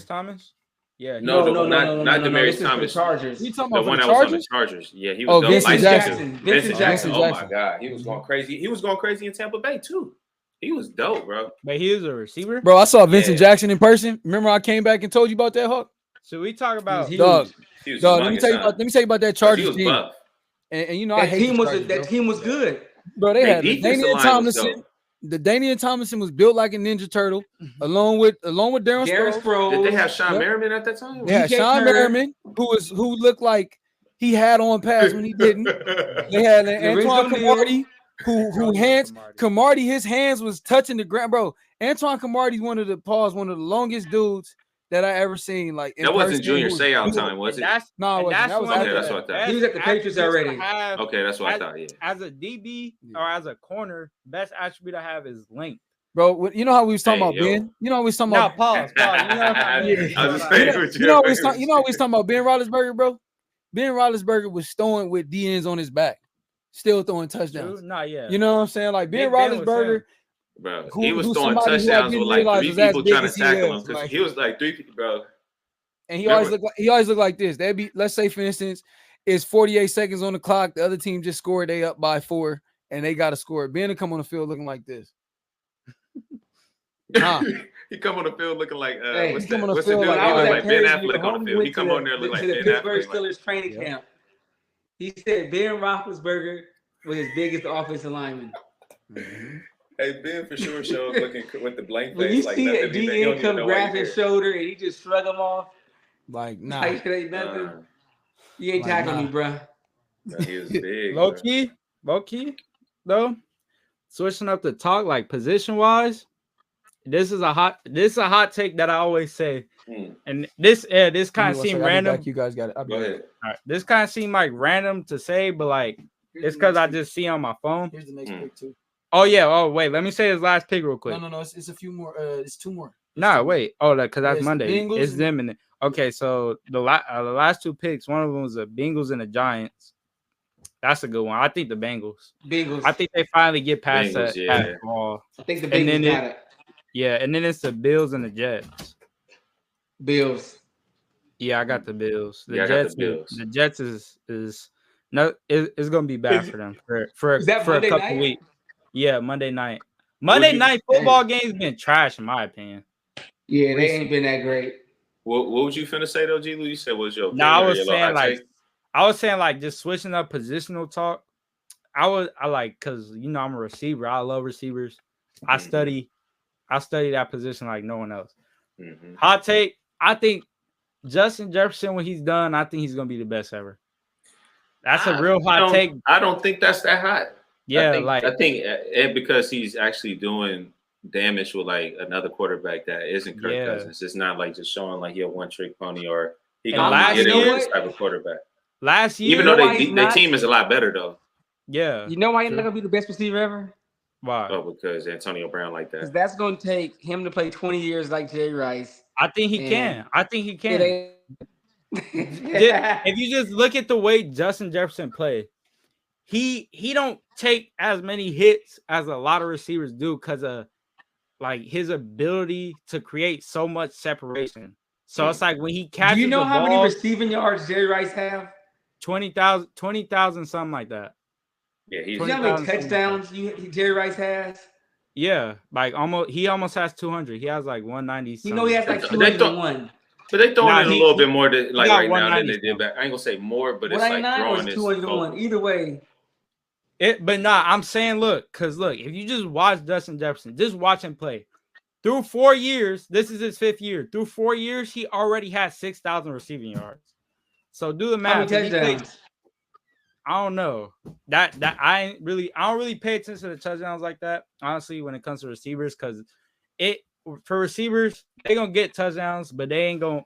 Speaker 4: Thomas. Yeah.
Speaker 2: No, not Demaryius Thomas.
Speaker 3: Chargers.
Speaker 1: You talking
Speaker 2: the
Speaker 1: about
Speaker 2: one that
Speaker 1: Chargers?
Speaker 2: was on the Chargers? Yeah, he was.
Speaker 1: Vincent Jackson.
Speaker 2: Vincent Jackson. Oh my God, he was going crazy. He was going crazy in Tampa Bay too. He was dope, bro.
Speaker 4: But he was a receiver.
Speaker 1: Bro, I saw Vincent Jackson in person. Remember, I came back and told you about that, Hawk.
Speaker 4: So we talk about
Speaker 1: dog. Let me tell you about that Chargers team. And you know,
Speaker 3: that team was good.
Speaker 1: Bro, they had Daniel Tomlinson. The Daniel Tomlinson was built like a Ninja Turtle, along with Darren Sproles.
Speaker 2: Did they have Sean Merriman at that time?
Speaker 1: They had Sean Merriman, who looked like he had on pads when he didn't. They had Antoine Camardi, Camardi, his hands was touching the ground, bro. Antoine Camardi's one of the longest dudes that I ever seen. Like
Speaker 2: that wasn't Junior Seau time, was it?
Speaker 1: No, that was
Speaker 2: after. That's what I thought.
Speaker 3: He was at the Patriots already.
Speaker 2: Okay, that's what I thought. Yeah.
Speaker 4: As a DB or as a corner, best attribute I have is length.
Speaker 1: Bro, you know how we was talking about Ben? You know how we was talking about
Speaker 4: pause.
Speaker 1: You know we was talking about Ben Roethlisberger, bro? Ben Roethlisberger was throwing with DNs on his back, still throwing touchdowns. You know what I'm saying? Like Ben Roethlisberger.
Speaker 2: Bro, he was throwing touchdowns with like 3 people trying to tackle him because he was like 3 people, bro.
Speaker 1: And he always looked like this. That'd be, let's say, for instance, it's 48 seconds on the clock. The other team just scored. They up by 4, and they got to score. Ben will come on the field looking like this.
Speaker 2: He come on the field looking like
Speaker 1: what's the dude
Speaker 2: like Ben Affleck on the field. He come on there looking like Ben Affleck.
Speaker 3: Pittsburgh Steelers training camp. He said Ben Roethlisberger was his biggest offensive lineman.
Speaker 2: Hey, Ben for sure showed looking with the blank face.
Speaker 3: When you see a DN come grab his shoulder and he just shrug him off.
Speaker 1: Like, nah.
Speaker 3: Like, it ain't nothing. You ain't tackling me, bro.
Speaker 2: No, he was big.
Speaker 4: Low key, though. Switching up the talk, like position-wise, this is a hot take that I always say. And this kind of seemed random.
Speaker 1: You guys got it.
Speaker 2: Go ahead.
Speaker 4: All right. This kind of seemed like random to say, but like it's because I just see on my phone.
Speaker 1: Here's the next pick, too.
Speaker 4: Oh yeah. Oh wait, let me say his last pick real quick.
Speaker 1: No. It's a few more. It's 2 more.
Speaker 4: Wait. Oh, because that's Monday. It's them and okay. So the last 2 picks, one of them was the Bengals and the Giants. That's a good one. I think the Bengals. I think they finally get past that ball.
Speaker 3: I think the Bengals got it.
Speaker 4: Yeah, and then it's the Bills and the Jets.
Speaker 3: Bills.
Speaker 4: Yeah, I got the Bills. The Jets is no. It's gonna be bad for them for a couple weeks. Yeah, Monday night. Monday night football games been trash in my opinion.
Speaker 3: Yeah, they ain't been that great.
Speaker 2: What was you finna say though, G. Lou? You said was your?
Speaker 4: No, I was saying like just switching up positional talk. I like because I'm a receiver. I love receivers. I study that position like no one else. Hot take. I think Justin Jefferson, when he's done, I think he's gonna be the best ever. That's a real hot take.
Speaker 2: I don't think that's that hot.
Speaker 4: Yeah,
Speaker 2: I think because he's actually doing damage with like another quarterback that isn't Kirk Cousins. It's not like just showing like he a one-trick pony or he gonna get it with this type of quarterback.
Speaker 4: Last year,
Speaker 2: even though their team is a lot better though.
Speaker 4: Yeah.
Speaker 3: You know why he's not gonna be the best receiver ever?
Speaker 4: Why?
Speaker 2: Oh, because Antonio Brown like
Speaker 3: Because
Speaker 2: that.
Speaker 3: that's gonna take him to play 20 years like Jerry Rice.
Speaker 4: I think he
Speaker 3: And
Speaker 4: can. I think he
Speaker 3: It
Speaker 4: can.
Speaker 3: ain't.
Speaker 4: If you just look at the way Justin Jefferson play, he don't take as many hits as a lot of receivers do because of like his ability to create so much separation. So it's like when he catches
Speaker 3: Do you know
Speaker 4: the
Speaker 3: how many
Speaker 4: ball,
Speaker 3: receiving yards Jerry Rice have?
Speaker 4: 20,000, something like that.
Speaker 2: Yeah, he's
Speaker 3: You know how many
Speaker 4: 20,000
Speaker 3: touchdowns Jerry Rice has?
Speaker 4: Yeah, like he almost has 200. He has like 190.
Speaker 3: You know he has like
Speaker 2: They
Speaker 3: 201.
Speaker 2: But they throwing
Speaker 4: Nah,
Speaker 2: in a
Speaker 4: he-
Speaker 2: little
Speaker 4: he-
Speaker 2: bit more to, like
Speaker 4: got
Speaker 2: right now than they
Speaker 4: 190
Speaker 2: did back. I ain't gonna say more, but it's
Speaker 3: 199
Speaker 2: like
Speaker 3: or
Speaker 2: throwing
Speaker 3: is
Speaker 2: is
Speaker 3: 201? Either way.
Speaker 4: But nah, I'm saying look, if you just watch Justin Jefferson, just watch him play. Through 4 years, this is his 5th year. Through 4 years, he already had 6,000 receiving yards. So do the math.
Speaker 3: How many touchdowns?
Speaker 4: I don't know. That I don't really pay attention to touchdowns like that, honestly, when it comes to receivers, because for receivers, they gonna get touchdowns, but they ain't gonna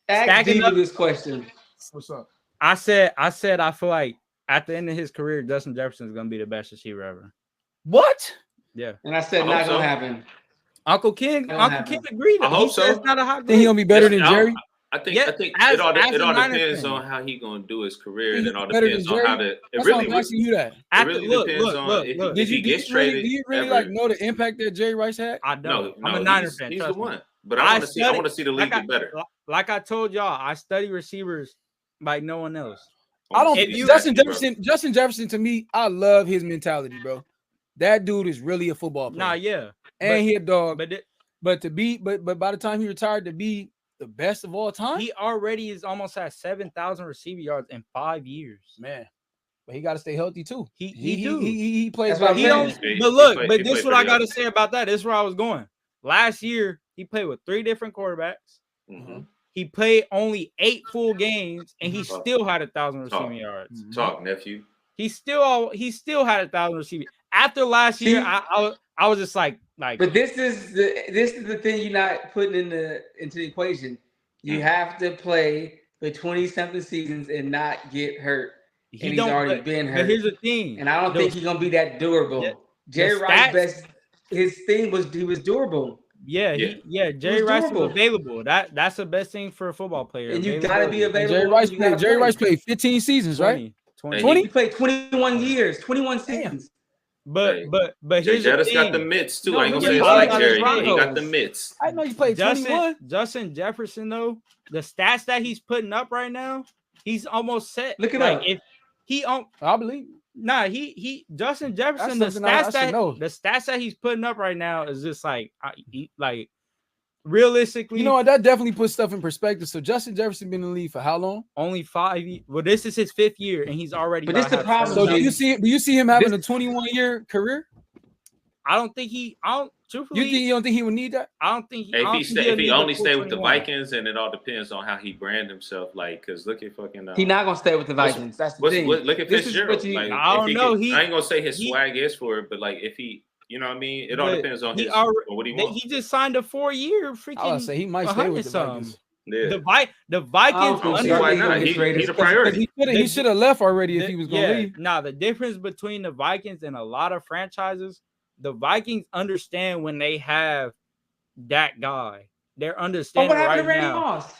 Speaker 3: Ask
Speaker 4: stacking up.
Speaker 3: this question.
Speaker 1: What's up?
Speaker 4: I said I feel like at the end of his career, Justin Jefferson is gonna be the best receiver ever.
Speaker 1: What?
Speaker 4: Yeah.
Speaker 3: And I said,
Speaker 2: I
Speaker 3: not
Speaker 2: hope
Speaker 3: gonna
Speaker 2: so.
Speaker 3: happen.
Speaker 4: Uncle King
Speaker 3: Don't happen.
Speaker 4: agreed.
Speaker 2: I
Speaker 4: He
Speaker 2: hope
Speaker 4: said
Speaker 2: so.
Speaker 4: it's not a hot
Speaker 1: Think he gonna be better than
Speaker 2: Listen,
Speaker 1: Jerry?
Speaker 2: I think
Speaker 4: Yeah,
Speaker 2: it all
Speaker 4: as a Niners
Speaker 2: depends
Speaker 4: fan.
Speaker 2: on how he gonna do his career,
Speaker 1: Think
Speaker 2: and
Speaker 1: he
Speaker 2: it all
Speaker 1: better
Speaker 2: depends
Speaker 1: than
Speaker 2: on how
Speaker 1: Jerry?
Speaker 2: to. It
Speaker 1: That's
Speaker 2: really
Speaker 1: why I'm asking you that.
Speaker 2: it really depends on if
Speaker 1: Did
Speaker 2: he
Speaker 1: you
Speaker 2: gets traded.
Speaker 1: do you really
Speaker 2: ever.
Speaker 1: like know the impact that Jerry Rice had?
Speaker 4: I don't.
Speaker 2: No,
Speaker 4: I'm a Niners fan.
Speaker 2: He's the
Speaker 4: trust me.
Speaker 2: one. But I want to see the league get better.
Speaker 4: Like I told y'all, I study receivers like no one else.
Speaker 1: I don't.
Speaker 4: If you-
Speaker 1: Justin Jefferson, to me, I love his mentality, bro. That dude is really a football player.
Speaker 4: Nah, yeah,
Speaker 1: and he a dog.
Speaker 4: but
Speaker 1: But by the time he retired, to be the best of all time,
Speaker 4: he already is almost at 7,000 receiving yards in 5 years.
Speaker 1: man. But he got to stay healthy too.
Speaker 4: He
Speaker 1: plays.
Speaker 3: That's what
Speaker 4: He
Speaker 3: I'm
Speaker 4: don't.
Speaker 3: saying.
Speaker 4: But look,
Speaker 2: he
Speaker 4: this is
Speaker 2: played
Speaker 4: what I
Speaker 2: pretty
Speaker 4: got to
Speaker 2: healthy.
Speaker 4: say about that. This is where I was going. Last year, he played with 3 different quarterbacks.
Speaker 2: Mhm.
Speaker 4: He played only 8 full games, and he still had 1,000 receiving yards.
Speaker 2: Talk, nephew.
Speaker 4: He still had 1,000 receiving. After last year, I was just like.
Speaker 3: But this is the thing you're not putting into the equation. You have to play for 20-something seasons and not get hurt. And he's already been hurt.
Speaker 4: But here's the thing.
Speaker 3: And I don't think he's gonna be that durable. Jerry Rice his thing was he was durable.
Speaker 4: Yeah. Jerry Rice was available. That's the best thing for a football player.
Speaker 3: And you gotta be available.
Speaker 1: Jerry Rice played 15 seasons, right?
Speaker 4: 20.
Speaker 3: He played 21 years, 21 seasons.
Speaker 4: But
Speaker 2: Jay
Speaker 4: here's the
Speaker 2: Jettis
Speaker 4: thing.
Speaker 2: got the mitts too.
Speaker 3: No,
Speaker 2: I ain't gonna
Speaker 3: he
Speaker 2: say it's
Speaker 3: got
Speaker 2: like
Speaker 3: the
Speaker 2: Jerry.
Speaker 3: Broncos.
Speaker 2: He got the mitts.
Speaker 1: I know you played 21.
Speaker 4: Justin Jefferson though, the stats that he's putting up right now, he's almost set.
Speaker 3: Look it
Speaker 4: like
Speaker 3: up.
Speaker 4: If he
Speaker 1: I believe.
Speaker 4: Nah, he Justin Jefferson. The
Speaker 1: That's something I should know.
Speaker 4: stats that he's putting up right now is just like realistically.
Speaker 1: You know what? That definitely puts stuff in perspective. So Justin Jefferson been in the league for how long?
Speaker 4: Only 5 years. Well, this is his 5th year, and he's already.
Speaker 3: But this is the problem.
Speaker 1: So do you see him having a 21-year career?
Speaker 4: I don't think he. Truthfully,
Speaker 1: You don't think he would need that?
Speaker 4: I don't think.
Speaker 2: If he only stay with the
Speaker 4: 21.
Speaker 2: Vikings, and it all depends on how he brand himself. Like, cause look at fucking.
Speaker 3: He's not gonna stay with the Vikings. That's the thing.
Speaker 2: Look at
Speaker 3: This is
Speaker 2: Fitzgerald.
Speaker 3: what you-
Speaker 2: Like,
Speaker 4: I don't know.
Speaker 2: I ain't gonna say his swag is for it, but like if he, you know what I mean. It all depends on what he wants.
Speaker 4: He just signed a 4-year freaking.
Speaker 1: I would say he might stay with the Vikings.
Speaker 2: Yeah.
Speaker 4: The Vikings.
Speaker 2: Why not? He's a priority.
Speaker 1: He should have left already if he was going to leave.
Speaker 4: Nah, the difference between the Vikings and a lot of franchises, the Vikings understand when they have that guy. They're understanding
Speaker 3: what happened
Speaker 4: right
Speaker 3: to Randy
Speaker 4: now.
Speaker 3: Moss?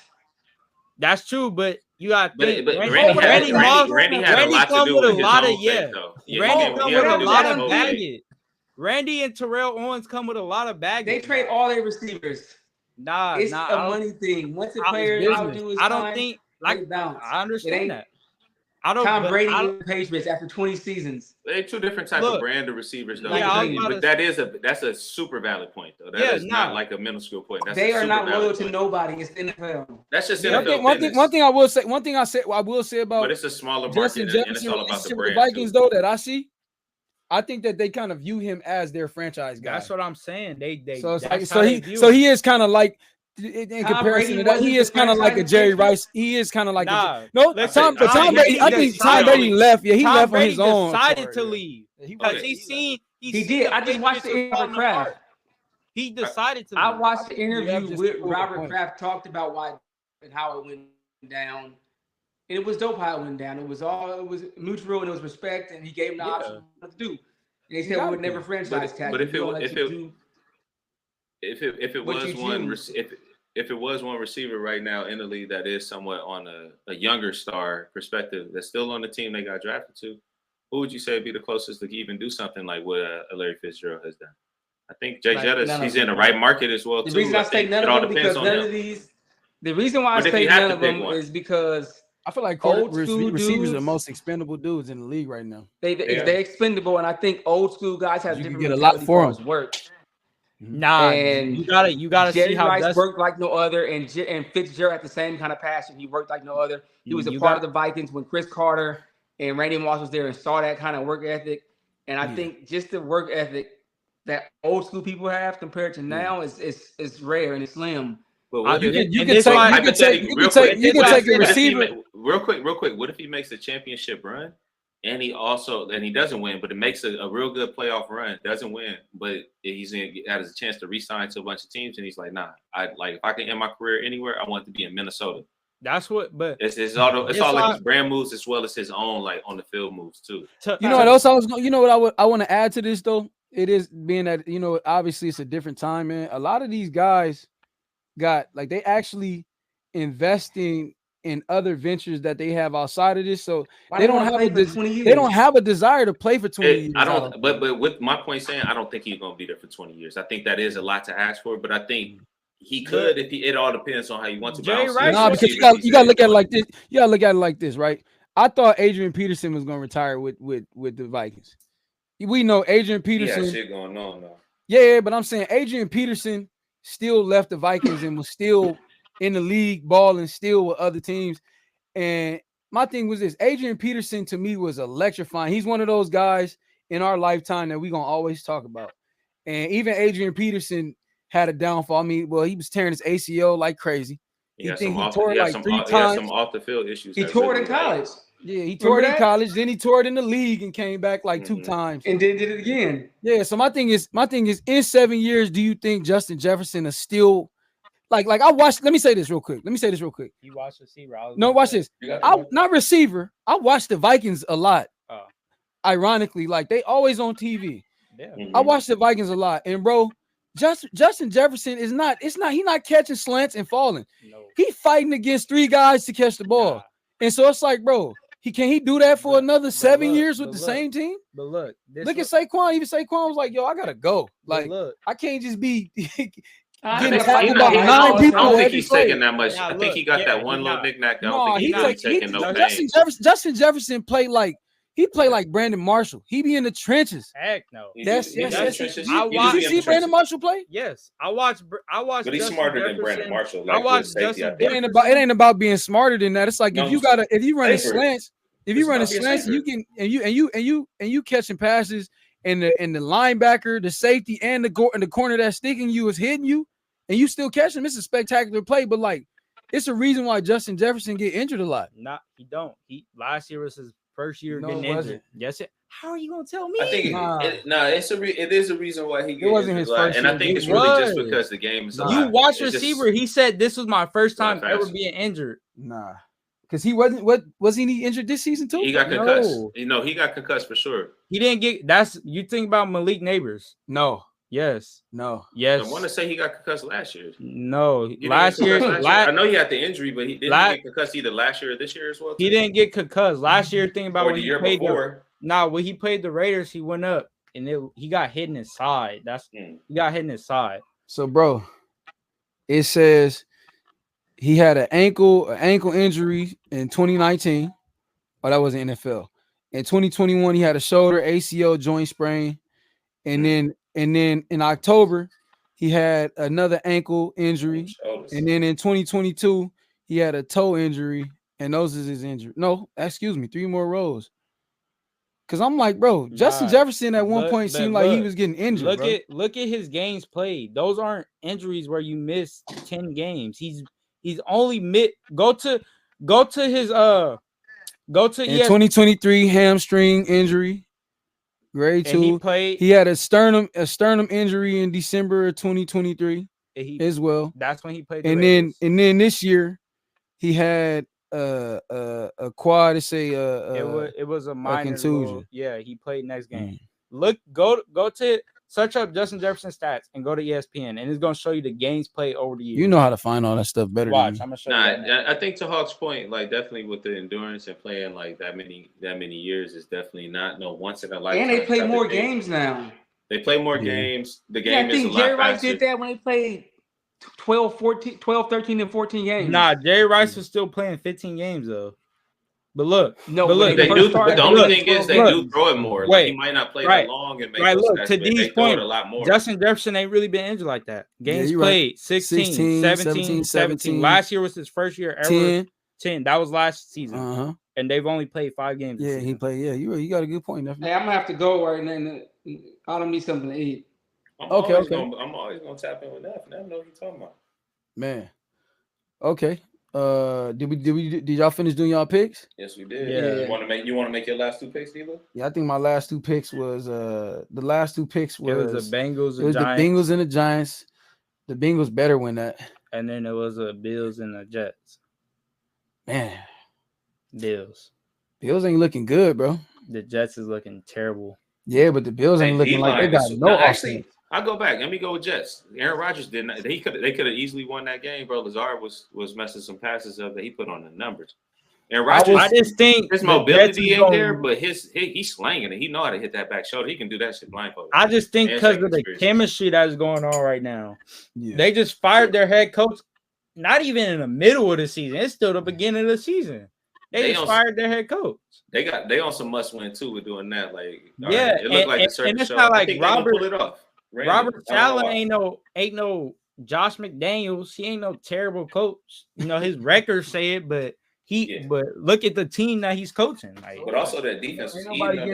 Speaker 4: That's true, but you got
Speaker 2: But
Speaker 4: Randy Moss.
Speaker 2: Randy had a lot to do with his own fate, though.
Speaker 4: Randy come with a lot of
Speaker 2: baggage.
Speaker 4: baggage. Randy and Terrell Owens come with a lot of baggage.
Speaker 3: They trade all their receivers. It's a money thing. Once a player outdo his
Speaker 4: I don't
Speaker 3: time,
Speaker 4: think
Speaker 3: they bounce.
Speaker 4: I understand that. I don't.
Speaker 3: Tom Brady and the Patriots after 20 seasons.
Speaker 2: They're 2 different types of brand of receivers, though.
Speaker 3: Yeah,
Speaker 2: but that's a super valid point, though. That is not like a minuscule point. That's
Speaker 3: they
Speaker 2: a
Speaker 3: are
Speaker 2: super
Speaker 3: not loyal
Speaker 2: valid
Speaker 3: to
Speaker 2: point.
Speaker 3: nobody. It's the NFL.
Speaker 2: That's just NFL.
Speaker 1: One thing I will say about.
Speaker 2: But it's a smaller
Speaker 1: Justin
Speaker 2: market, and it's
Speaker 1: Jefferson
Speaker 2: all about the brand.
Speaker 1: The Vikings, though, that I see, I think that they kind of view him as their franchise guy.
Speaker 4: That's what I'm saying. They
Speaker 1: so it's like he is kind of like. In comparison to that, he is kind of like a Jerry Rice. He is kind of like Tom Brady. I think Tom Brady left. Yeah, he left on his own.
Speaker 4: Decided to leave because
Speaker 3: he did. I just watched the interview with Kraft.
Speaker 4: He decided to leave.
Speaker 3: I watched the interview with Robert Kraft, talked about why and how it went down. it was dope how it went down. It was mutual and it was respect, and he gave him the option what to do. And they said we would never franchise tag.
Speaker 2: But if it was one receiver right now in the league that is somewhat on a younger star perspective that's still on the team they got drafted to, who would you say would be the closest to even do something like what Larry Fitzgerald has done? I think Jay Jettis, he's in the right market as well too.
Speaker 3: The reason I say none of them because none of these. The reason why I say none of them is because
Speaker 1: I feel like receivers are the most expendable dudes in the league right now.
Speaker 3: They're expendable, and I think old school guys have different
Speaker 1: get a lot for them.
Speaker 3: Work.
Speaker 4: Nah, and you gotta
Speaker 3: Jerry
Speaker 4: see how
Speaker 3: Rice worked like no other, and Fitzgerald had the same kind of passion. He worked like no other. He was a part of the Vikings when Chris Carter and Randy Moss was there and saw that kind of work ethic. And I think just the work ethic that old school people have compared to now is rare and it's slim.
Speaker 2: But
Speaker 1: you can take a receiver
Speaker 2: real quick. What if he makes a championship run and he doesn't win, but it makes a real good playoff run, doesn't win, but has a chance to re-sign to a bunch of teams, and he's like, nah, if I can end my career anywhere, I want to be in Minnesota.
Speaker 4: That's what, but
Speaker 2: it's all like his brand moves as well as his own like on the field moves too.
Speaker 1: You know what else I want to add to this though? It is being that obviously it's a different time, man. A lot of these guys they actually investing in other ventures that they have outside of this, so they don't have a desire to play for 20 years.
Speaker 2: But with my point saying, I don't think he's gonna be there for 20 years. I think that is a lot to ask for, but I think he could if it all depends on how you want to bounce.
Speaker 1: Because you gotta look at it like this. You gotta look at it like this, right? I thought Adrian Peterson was gonna retire with the Vikings. We know Adrian Peterson.
Speaker 2: Yeah, shit going on now.
Speaker 1: Yeah, but I'm saying Adrian Peterson still left the Vikings and was still in the league balling still with other teams. And my thing was this: Adrian Peterson to me was electrifying. He's one of those guys in our lifetime that we're gonna always talk about. And even Adrian Peterson had a downfall. I mean, well, he was tearing his ACL like crazy.
Speaker 2: He tore it like 3 times. He had some off the field issues.
Speaker 3: He tore it in college.
Speaker 1: Yeah, he tore it in college. Then he tore it in the league and came back like 2 times.
Speaker 3: And then did it again.
Speaker 1: Yeah. So my thing is, in 7 years, do you think Justin Jefferson is still like I watched? Let me say this real quick.
Speaker 4: You watched receiver?
Speaker 1: No, watch this. Not receiver. I watched the Vikings a lot.
Speaker 4: Oh.
Speaker 1: Ironically, like they always on TV.
Speaker 4: Yeah.
Speaker 1: I watched the Vikings a lot, and bro, Justin Jefferson he's not catching slants and falling.
Speaker 4: No.
Speaker 1: He fighting against 3 guys to catch the ball.
Speaker 4: Nah.
Speaker 1: And so it's like, bro, can he do that for another 7 years with the same team?
Speaker 4: But look
Speaker 1: at Saquon. Even Saquon was like, yo, I gotta go. Like, I can't just be getting tackled by 9 people.
Speaker 2: I don't think he's taking that much. I think he got that one little knick-knack. I don't think he's taking no pain.
Speaker 1: Justin Jefferson played like Brandon Marshall. He be in the trenches.
Speaker 4: Heck no.
Speaker 1: Yes. Did
Speaker 2: you
Speaker 1: see Brandon Marshall play?
Speaker 4: Yes, I watched.
Speaker 2: But he's smarter than Brandon Marshall.
Speaker 4: I watched Justin.
Speaker 1: It ain't about being smarter than that. It's like if you run slants, you catching passes, and the linebacker, the safety, and the corner that's sticking you is hitting you, and you still catch him. It's a spectacular play, but like it's a reason why Justin Jefferson get injured a lot.
Speaker 4: He don't. Last year was his first year getting injured. Yes. How are you gonna tell me?
Speaker 2: I think it is a reason why he.
Speaker 1: It wasn't his first
Speaker 2: and
Speaker 1: year.
Speaker 2: I think it's really just because the game is.
Speaker 4: You watch receiver. He said this was my first time ever being injured.
Speaker 1: Nah, because he wasn't. What was he injured this season too?
Speaker 2: He got concussed. He got concussed for sure.
Speaker 4: He didn't get. That's you think about Malik Neighbors.
Speaker 1: No.
Speaker 4: Yes.
Speaker 1: No.
Speaker 4: Yes.
Speaker 2: I want to say he got concussed last year.
Speaker 4: No. Last year.
Speaker 2: I know he had the injury, but he didn't get concussed either last year or this year as well.
Speaker 4: He didn't get concussed last year. Think about
Speaker 2: or
Speaker 4: when
Speaker 2: the year
Speaker 4: played
Speaker 2: before.
Speaker 4: When he played the Raiders, he went up and he got hit in his side. He got hit in his side.
Speaker 1: So, bro, it says he had an ankle injury in 2019. Oh, that wasn't NFL. In 2021, he had a shoulder ACL joint sprain, and then in October, he had another ankle injury, and then in 2022, he had a toe injury, and those is his injury. No, excuse me, 3 more rows. Cause I'm like, bro, Justin Jefferson at one point seemed like he was getting injured.
Speaker 4: Look at his games played. Those aren't injuries where you miss 10 games. He's only go to his in
Speaker 1: 2023 hamstring injury, grade 2. He had a sternum injury in December of 2023 as well.
Speaker 4: That's when he played.
Speaker 1: And then this year he had a quad. It's
Speaker 4: it was a minor
Speaker 1: contusion.
Speaker 4: yeah, he played next game. Look, go to search up Justin Jefferson stats and go to ESPN, and it's gonna show you the games played over the years.
Speaker 1: You know how to find all that stuff better.
Speaker 4: Watch,
Speaker 1: than
Speaker 4: I'm gonna show you. That
Speaker 2: I think to Hawk's point, like definitely with the endurance and playing like that many years is definitely not no once in a lifetime.
Speaker 3: And they play more games now.
Speaker 2: They play more games. The game
Speaker 3: I think
Speaker 2: is a
Speaker 3: Jerry
Speaker 2: lot
Speaker 3: Rice
Speaker 2: faster.
Speaker 3: did that when they played 12, 13, and 14 games.
Speaker 4: Nah, Jerry Rice was still playing 15 games though. But look,
Speaker 3: no,
Speaker 4: but look,
Speaker 2: they do.
Speaker 3: started,
Speaker 2: The only thing is they do throw it more.
Speaker 4: Wait,
Speaker 2: like he might not play that long and make those
Speaker 4: look,
Speaker 2: stats,
Speaker 4: to
Speaker 2: but they
Speaker 4: D's
Speaker 2: throw
Speaker 4: point,
Speaker 2: it a lot more.
Speaker 4: Justin Jefferson ain't really been injured like that. Games played 16, 17. Last year was his first year ever. 10. That was last season. And they've only played 5 games.
Speaker 1: Yeah, he played. Yeah, you got a good point.
Speaker 3: Hey, I'm gonna have to go right now. I don't need something to eat.
Speaker 2: I'm always gonna tap in with that. I know what you're talking about.
Speaker 1: Man. Okay. Did y'all finish doing y'all picks?
Speaker 2: Yes, we did.
Speaker 4: Yeah.
Speaker 2: You want to make your last 2 picks, Dilo?
Speaker 1: Yeah, I think my last 2 picks was
Speaker 4: it was the Bengals and Giants.
Speaker 1: The Bengals and the Giants. The Bengals better win that.
Speaker 4: And then it was the Bills and the Jets.
Speaker 1: Man.
Speaker 4: Bills
Speaker 1: ain't looking good, bro.
Speaker 4: The Jets is looking terrible.
Speaker 1: Yeah, but the Bills ain't looking like they got no offense.
Speaker 2: I'll go back. Let me go with Jets. Aaron Rodgers did not. They could have easily won that game, bro. Lazard was messing some passes up that he put on the numbers. Aaron Rodgers,
Speaker 4: I just think
Speaker 2: there's mobility in there, but he's slanging it. He know how to hit that back shoulder. He can do that shit blindfolded.
Speaker 4: I just think because of the chemistry that's going on right now, they just fired their head coach. Not even in the middle of the season. It's still the beginning of the season. They just fired their head coach. They
Speaker 2: on some must win too with doing that. Like
Speaker 4: it
Speaker 2: looked like a certain show.
Speaker 4: Not like
Speaker 2: Robert pull it off.
Speaker 4: Robert Saleh ain't no Josh McDaniels. He ain't no terrible coach. You know his records say it, but but look at the team that he's coaching. Like,
Speaker 2: but also that defense.
Speaker 1: Ain't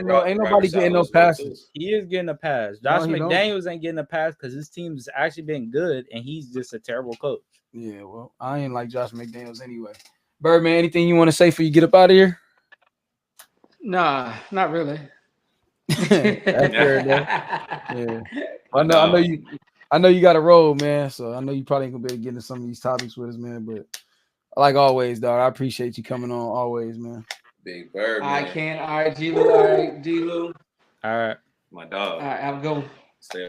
Speaker 1: nobody getting no passes.
Speaker 4: He is getting a pass. Josh McDaniels ain't getting a pass because his team's actually been good, and he's just a terrible coach.
Speaker 1: Yeah, well, I ain't like Josh McDaniels anyway. Birdman, anything you want to say before you get up out of here?
Speaker 3: Nah, not really.
Speaker 1: That's fair enough. Yeah. I know you got to roll, man. So I know you probably ain't gonna be able to get into some of these topics with us, man. But like always, dog, I appreciate you coming on always, man.
Speaker 2: Big Bird, man.
Speaker 3: I can. All right, G-Lou. All right, D-Lou.
Speaker 4: All right.
Speaker 2: My dog.
Speaker 3: All right, I'll go.
Speaker 2: Stay